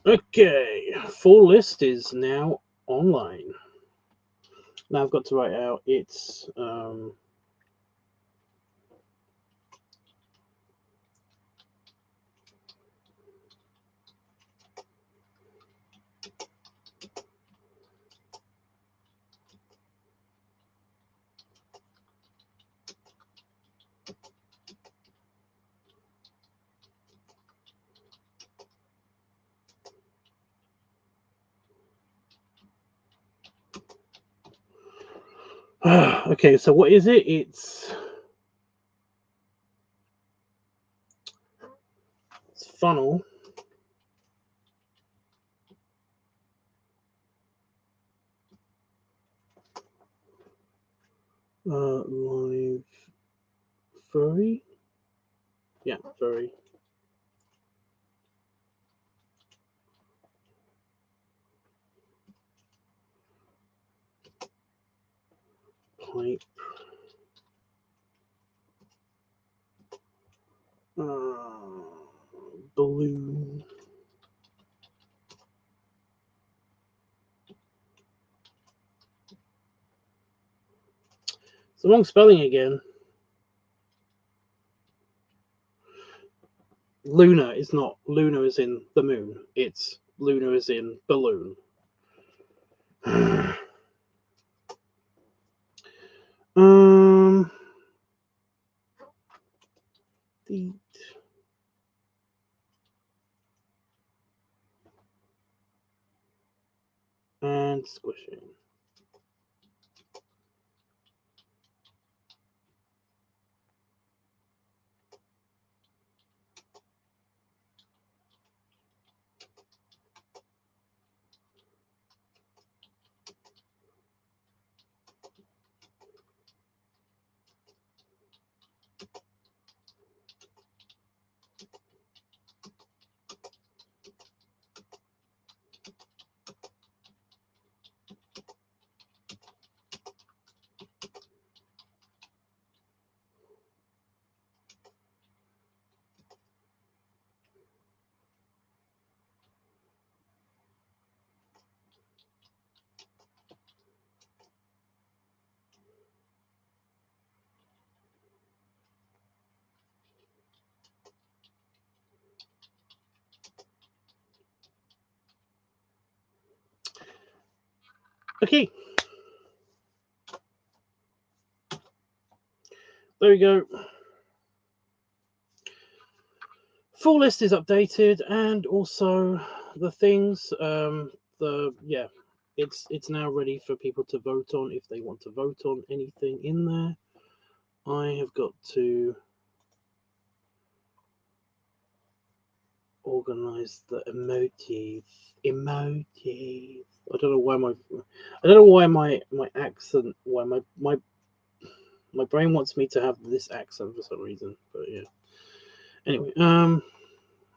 Okay, full list is now online. Now I've got to write out its Okay, so what is it? It's funnel. Live furry. Yeah, furry. Pipe. Balloon. It's the wrong spelling again. Lunar is not lunar as in the moon. It's lunar as in balloon. Eat. And squishing. Okay. There we go. Full list is updated, and also the things. It's now ready for people to vote on if they want to vote on anything in there. I have got to organize the emojis. I don't know why my accent. Why my brain wants me to have this accent for some reason. But yeah. Anyway,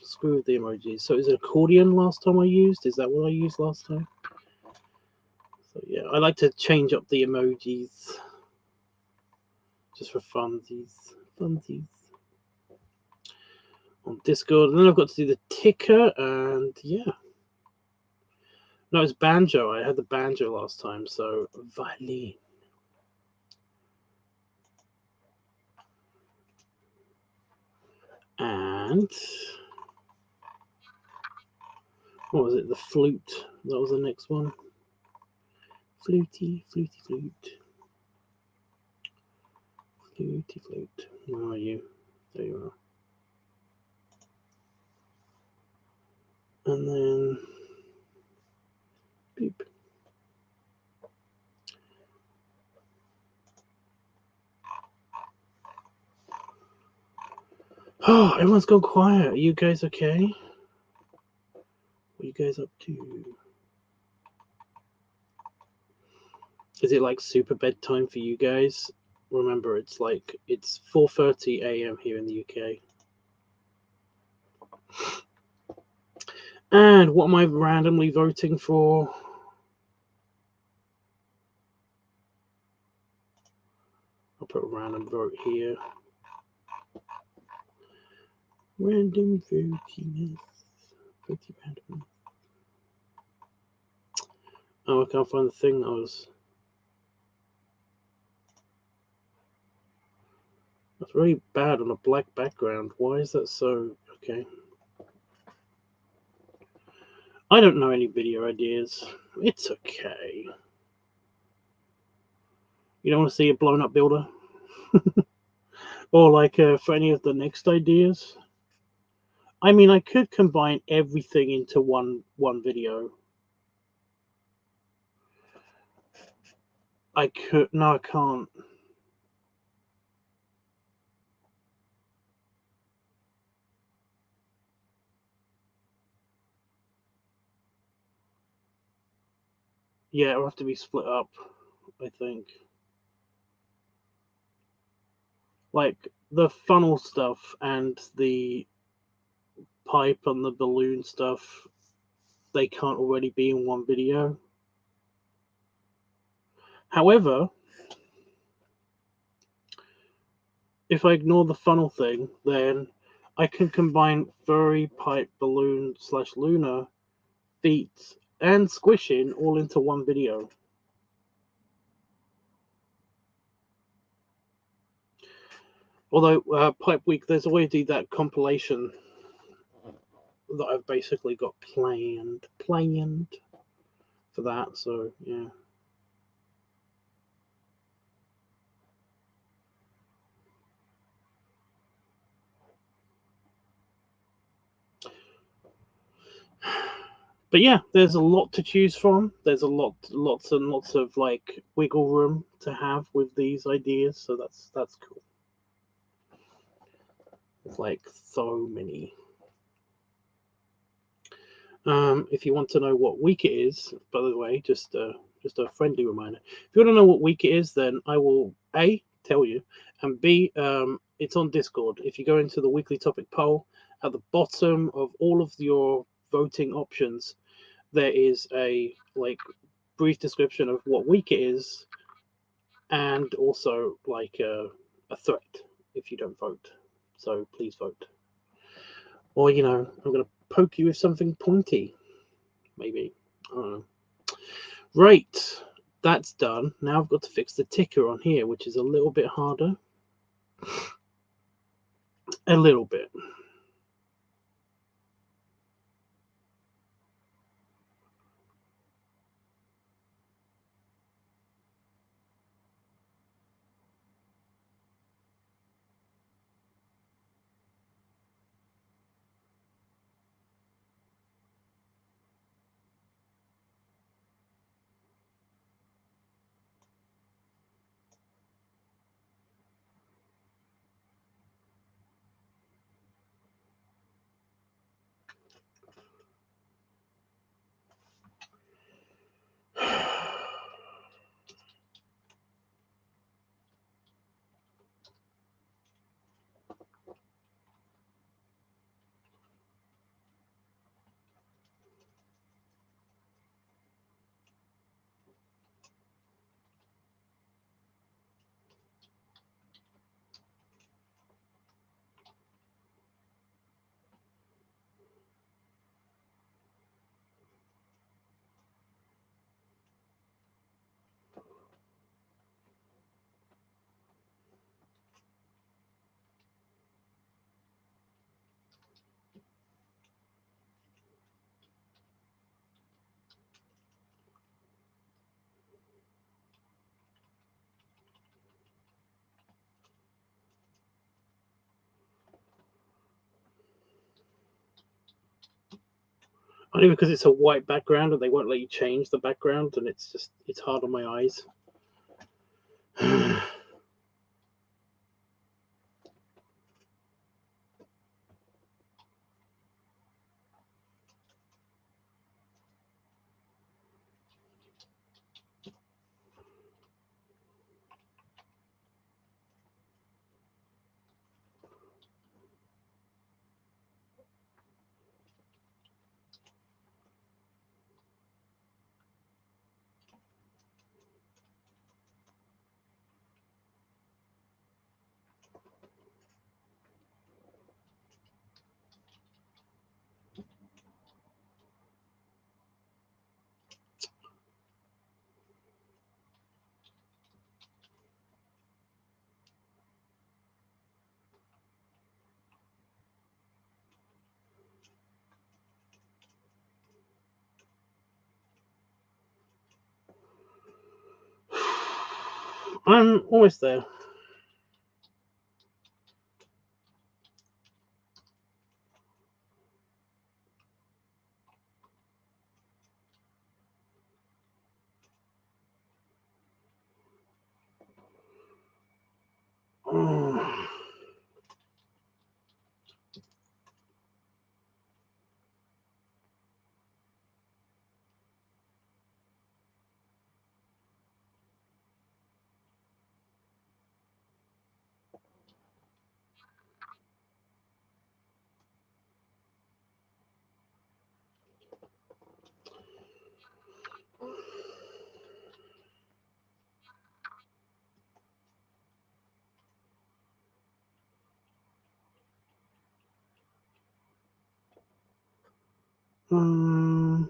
screw with the emojis. So is it accordion last time I used? Is that what I used last time? So yeah, I like to change up the emojis just for funsies. On Discord, and then I've got to do the ticker, and yeah. No, it's banjo. I had the banjo last time, so violin. And what was it? The flute. That was the next one. Fluty. Where are you? There you are. And then beep. Oh, everyone's gone quiet. Are you guys okay? What are you guys up to? Is it like super bedtime for you guys? Remember, it's 4:30 a.m. here in the UK. And what am I randomly voting for? I'll put a random vote here. Random votiness. Voting random. Oh, I can't find the thing that was. That's really bad on a black background. Why is that so? Okay. I don't know any video ideas. It's okay. You don't want to see a blown up builder? Or like for any of the next ideas? I mean, I could combine everything into one video. I could. No, I can't. Yeah, it'll have to be split up, I think. Like the funnel stuff and the pipe and the balloon stuff, they can't already be in one video. However, if I ignore the funnel thing, then I can combine furry, pipe, balloon / Luna, feet, and squishing all into one video. Although Pipe Week, there's already that compilation that I've basically got planned for that. So yeah. But yeah, there's a lot to choose from. There's lots and lots of like wiggle room to have with these ideas. So that's cool. It's like so many. If you want to know what week it is, by the way, just a friendly reminder. If you want to know what week it is, then I will A, tell you, and B, it's on Discord. If you go into the weekly topic poll, at the bottom of all of your voting options, there is a like brief description of what week it is, and also like a threat if you don't vote. So please vote. Or I'm gonna poke you with something pointy, maybe. I don't know. Right, that's done. Now I've got to fix the ticker on here, which is a little bit harder. A little bit. Only because it's a white background and they won't let you change the background, and it's hard on my eyes. I'm almost there. I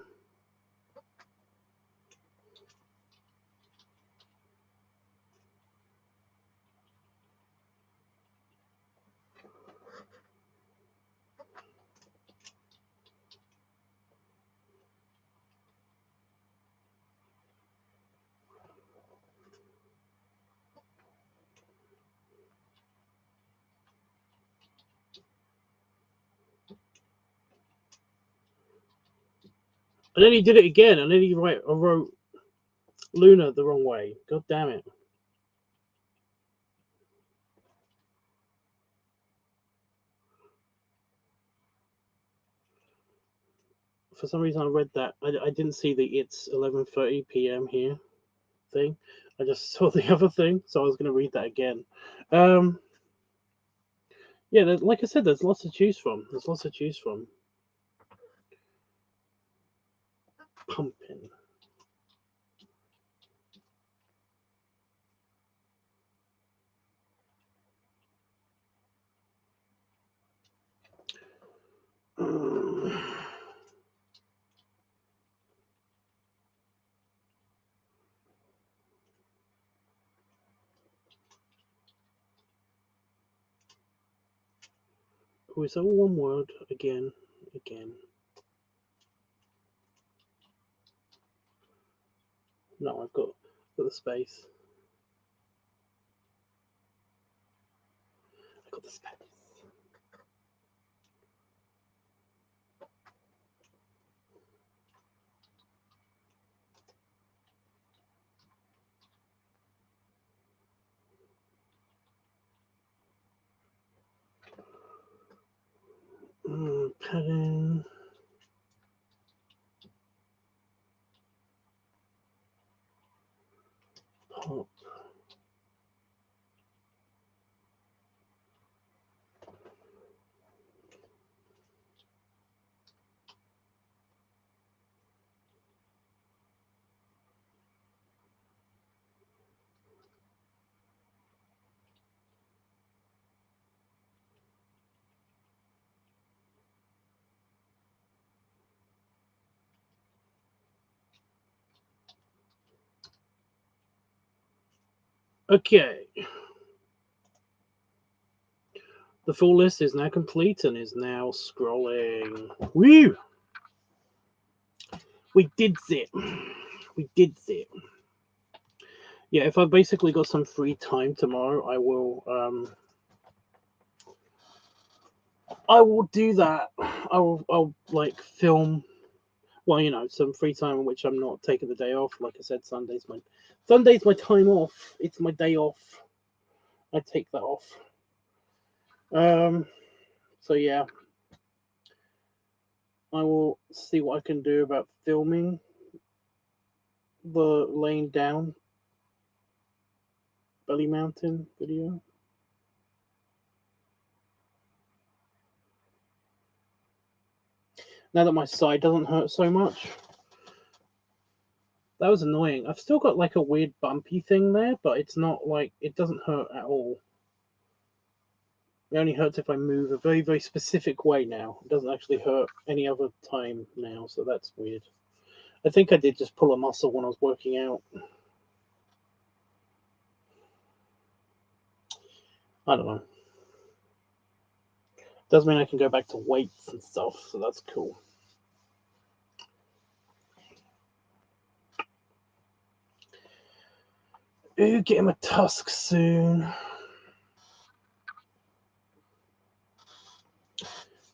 nearly did it again. I wrote Luna the wrong way. God damn it. For some reason I read that. I didn't see the it's 11:30 p.m. here thing. I just saw the other thing, so I was going to read that again. Yeah, like I said, there's lots to choose from. Pumping. Oh, is that all one word? Again. No, I've got the space. I got the space. Padding. Pop. Okay. The full list is now complete and is now scrolling. Woo! We did it. Yeah, if I've basically got some free time tomorrow, I will do that. I'll like film. Well, some free time in which I'm not taking the day off. Like I said, Sunday's my time off. It's my day off. I take that off. So yeah, I will see what I can do about filming the laying down belly mountain video. Now that my side doesn't hurt so much. That was annoying. I've still got like a weird bumpy thing there, but it's not like it doesn't hurt at all. It only hurts if I move a very, very specific way now. It doesn't actually hurt any other time now, so that's weird. I think I did just pull a muscle when I was working out. I don't know. Does mean I can go back to weights and stuff, so that's cool. Ooh, getting my tusk soon.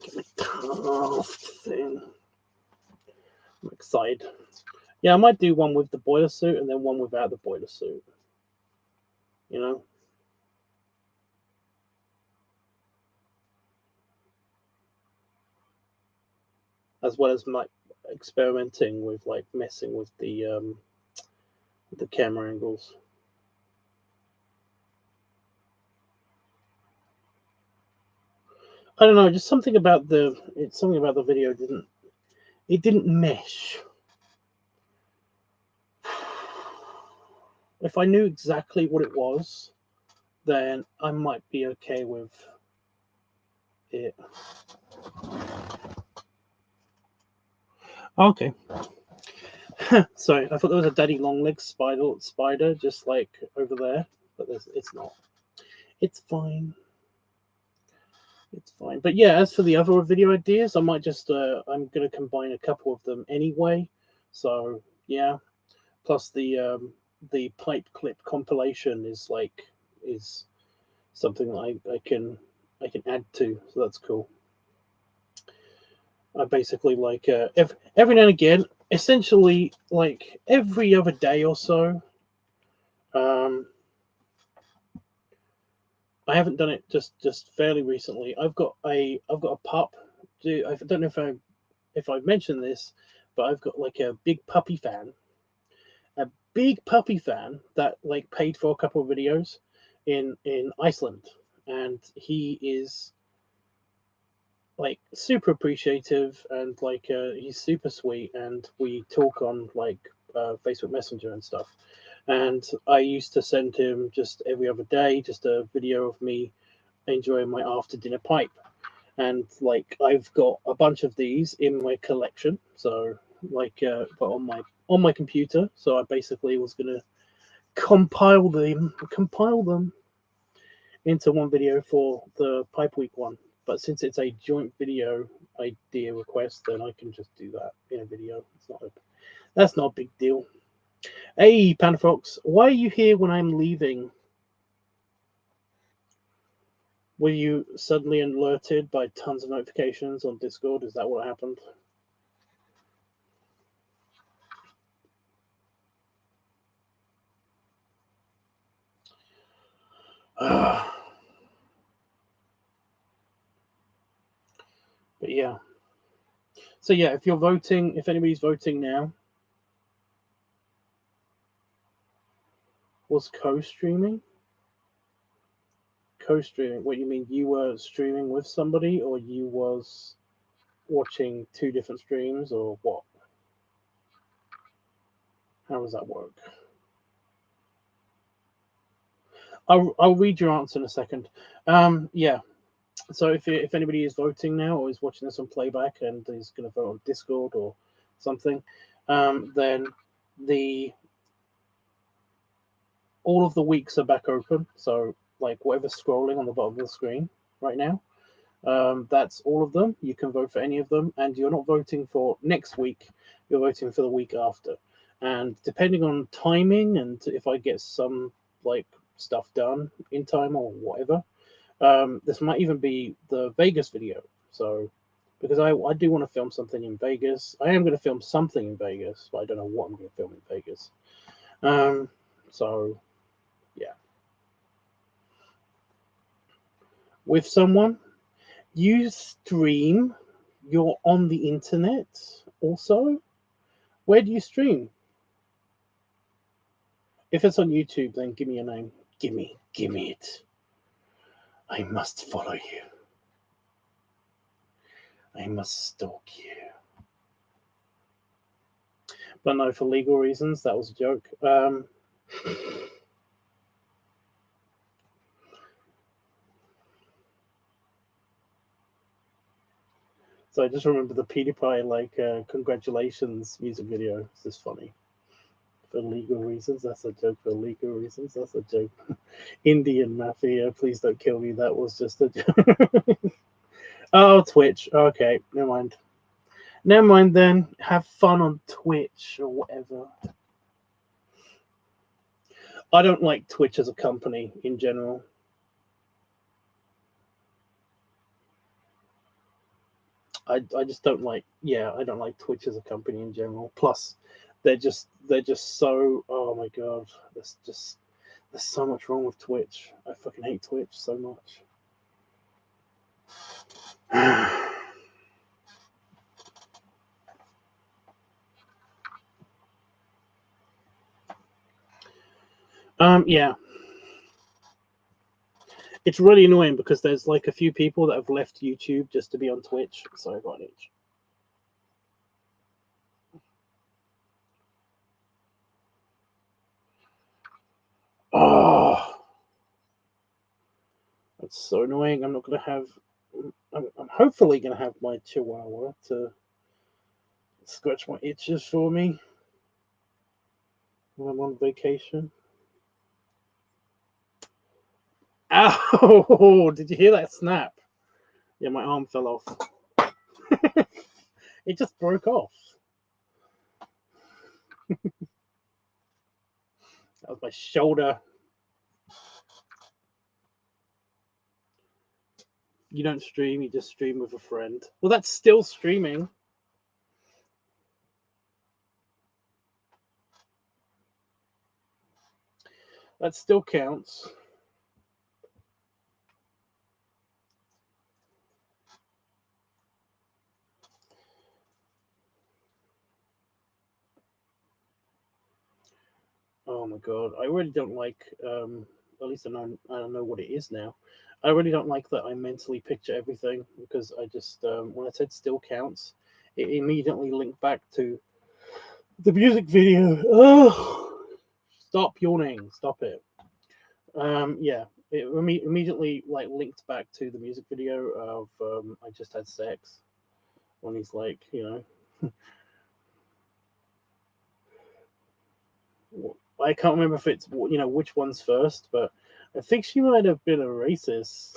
Get my tusk soon. I'm excited. Yeah, I might do one with the boiler suit and then one without the boiler suit. You know? As well as like experimenting with like messing with the camera angles. I don't know, just something about the video didn't mesh. If I knew exactly what it was, then I might be okay with it. Okay. Sorry, I thought there was a daddy long leg spider just like over there, but it's not. It's fine. It's fine. But yeah, as for the other video ideas, I might just I'm gonna combine a couple of them anyway. So yeah. Plus the pipe clip compilation is something that I can add to, so that's cool. I basically like every now and again, essentially like every other day or so. Um, I haven't done it just fairly recently. I've got a pup. I don't know if I've mentioned this, but I've got like a big puppy fan that like paid for a couple of videos in Iceland, and he is like super appreciative and like he's super sweet, and we talk on like Facebook Messenger and stuff. And I used to send him just every other day just a video of me enjoying my after dinner pipe. And like I've got a bunch of these in my collection, so like but on my computer. So I basically was gonna compile them into one video for the Pipe Week one. But since it's a joint video idea request, then I can just do that in a video. That's not a big deal. Hey, Panda Fox, why are you here when I'm leaving? Were you suddenly alerted by tons of notifications on Discord? Is that what happened? But yeah. So yeah, if you're voting, if anybody's voting now, was co-streaming? Co-streaming. What do you mean? You were streaming with somebody, or you was watching two different streams, or what? How does that work? I'll read your answer in a second. Yeah. So if anybody is voting now or is watching this on playback and is going to vote on Discord or something, then the all of the weeks are back open. So like whatever's scrolling on the bottom of the screen right now, that's all of them. You can vote for any of them, and you're not voting for next week. You're voting for the week after. And depending on timing and if I get some like stuff done in time or whatever, this might even be the Vegas video. So because I do want to film something in Vegas. I am going to film something in Vegas, but I don't know what I'm going to film in Vegas. So yeah, with someone. You stream, you're on the internet also. Where do you stream? If it's on YouTube, then give me your name. Give me it. I must follow you. I must stalk you. But no, for legal reasons, that was a joke. So I just remember the PewDiePie like congratulations music video. It's just funny. For legal reasons, that's a joke. For legal reasons, that's a joke. Indian Mafia, please don't kill me. That was just a joke. Oh, Twitch. Okay, never mind. Never mind then. Have fun on Twitch or whatever. I don't like Twitch as a company in general. I just don't like I don't like Twitch as a company in general. Plus they're just so oh my god. There's so much wrong with Twitch. I fucking hate Twitch so much. Yeah. It's really annoying because there's like a few people that have left YouTube just to be on Twitch. Sorry, I got an itch. Oh, that's so annoying. I'm not gonna have. I'm hopefully gonna have my Chihuahua to Scratch my itches for me when I'm on vacation. Ow! Did you hear that snap? Yeah, my arm fell off. It just broke off. That was my shoulder. You don't stream, you just stream with a friend. Well, that's still streaming. That still counts. Oh my god, I really don't like. At least I don't know what it is now. I really don't like that I mentally picture everything because I just when I said still counts, it immediately linked back to the music video. Oh, stop yawning! Stop it. Yeah, it immediately like linked back to the music video of I Just Had Sex when he's like, I can't remember if it's which one's first, but I think she might have been a racist.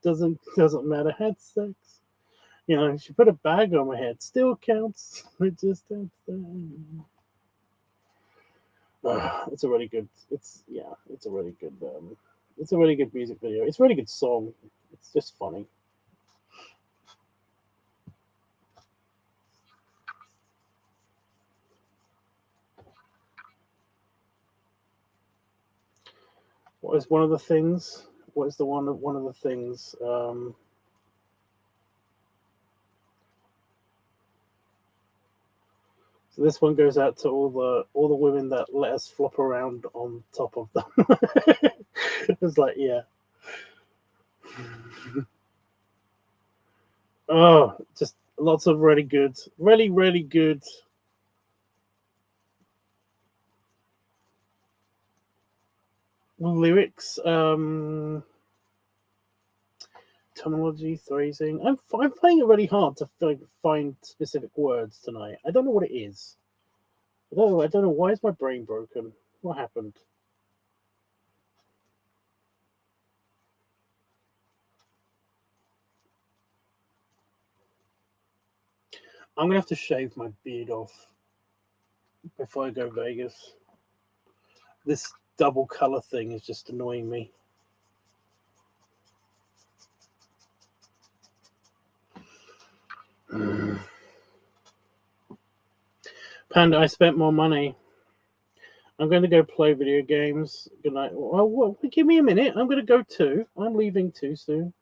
doesn't matter. Had sex. She put a bag on my head. Still counts. I just had sex. It's a really good. It's a really good. It's a really good music video. It's a really good song. It's just funny. What is one of the things? What is one of the things? So this one goes out to all the women that let us flop around on top of them. It's like, yeah. Oh, just lots of really good, really good lyrics. Terminology, phrasing. I'm finding it really hard to find specific words tonight. I don't know what it is. I don't know why is my brain broken. What happened? I'm gonna have to shave my beard off before I go Vegas. This double color thing is just annoying me. Panda, I spent more money. I'm going to go play video games. Good night. Well, give me a minute. I'm going to go too. I'm leaving too soon.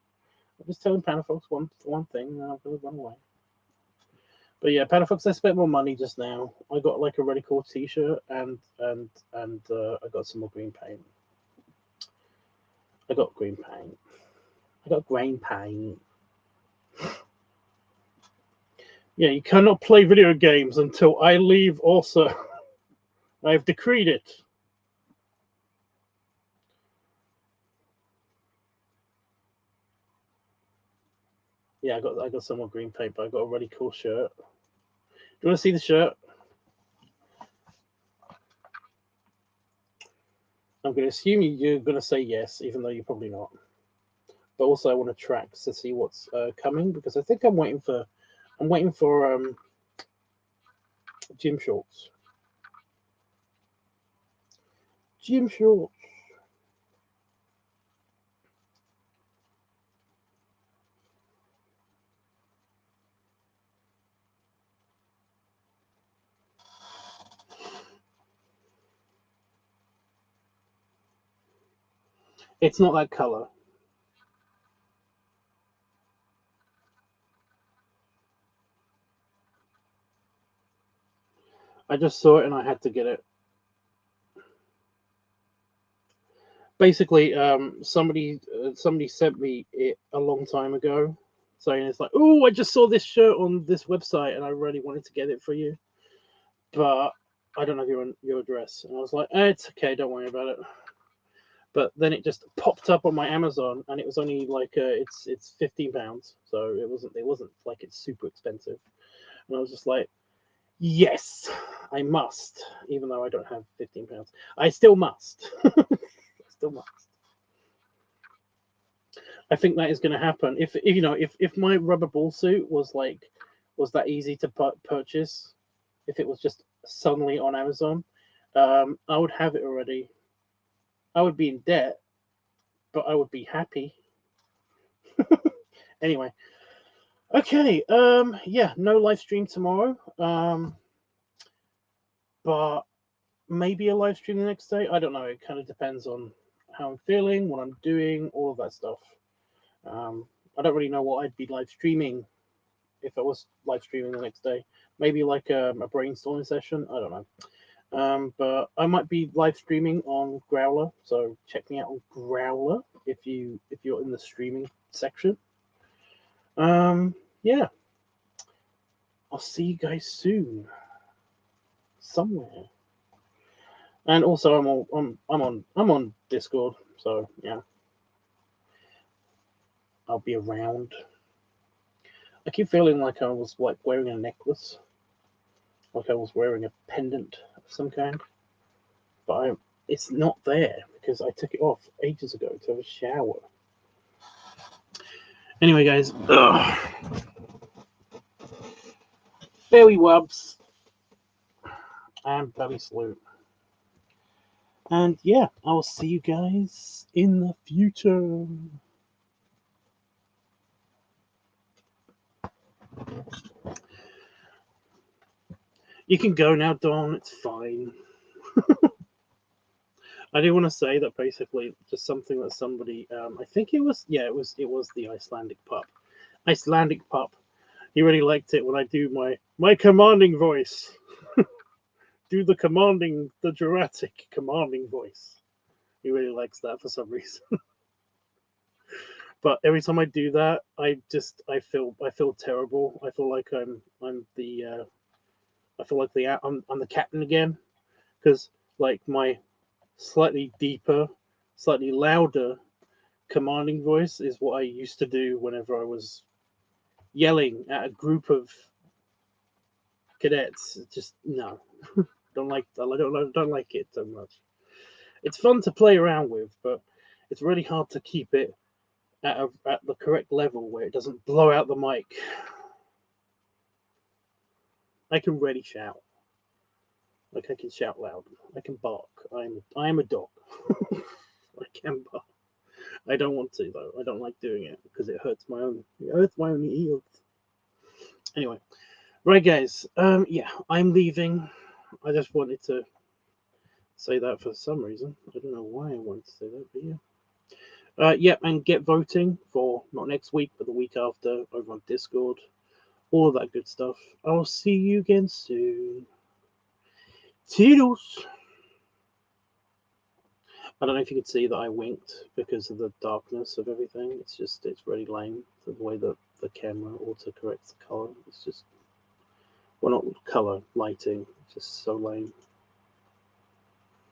I'm just telling Panafox one thing, and I'm going to run away. But yeah, Panafox, I spent more money just now. I got like a really cool T-shirt, and I got some more green paint. I got green paint. I got green paint. Yeah, you cannot play video games until I leave. Also, I've decreed it. Yeah, I got some more green paint, but I got a really cool shirt. Do you want to see the shirt? I'm going to assume you're going to say yes, even though you're probably not. But also, I want to track to see what's coming because I think I'm waiting for gym shorts. Gym shorts. It's not that color. I just saw it and I had to get it. Basically, somebody sent me it a long time ago, saying it's like, oh, I just saw this shirt on this website and I really wanted to get it for you, but I don't have your address. And I was like, it's okay, don't worry about it. But then it just popped up on my Amazon, and it was only like it's £15, so it wasn't like it's super expensive. And I was just like, yes, I must, even though I don't have £15. I still must. I still must. I think that is going to happen. If you know, if my rubber ball suit was that easy to purchase, if it was just suddenly on Amazon, I would have it already. I would be in debt, but I would be happy. Anyway, okay. Yeah, no live stream tomorrow. But maybe a live stream the next day. I don't know. It kind of depends on how I'm feeling, what I'm doing, all of that stuff. I don't really know what I'd be live streaming if I was live streaming the next day. Maybe like a brainstorming session. I don't know. But I might be live streaming on Growler, so check me out on Growler if you're in the streaming section. Yeah, I'll see you guys soon, somewhere. And also, I'm on Discord, so yeah, I'll be around. I keep feeling like I was like wearing a necklace, like I was wearing a pendant of some kind, but it's not there because I took it off ages ago to have a shower. Anyway, guys, belly wubs and belly salute. And yeah, I'll see you guys in the future. You can go now, Dawn. It's fine. I do want to say that basically just something that somebody, I think it was the Icelandic pup. Icelandic pup. He really liked it when I do my commanding voice. Do the dramatic commanding voice. He really likes that for some reason. But every time I do that, I feel terrible. I feel like I'm the captain again, because like my slightly deeper, slightly louder commanding voice is what I used to do whenever I was yelling at a group of cadets. Just no, don't like it so much. It's fun to play around with, but it's really hard to keep it at the correct level where it doesn't blow out the mic. I can really shout. Like I can shout loud. I can bark. I am a dog. I can bark. I don't want to though. I don't like doing it because it hurts my own ears. Anyway, right guys. Yeah, I'm leaving. I just wanted to say that for some reason. I don't know why I wanted to say that, but yeah. Yep, and get voting for not next week, but the week after over on Discord. All of that good stuff. I'll see you again soon. Toodles! I don't know if you could see that I winked because of the darkness of everything. It's really lame. The way that the camera autocorrects the color. It's just, well, not color, lighting. It's just so lame.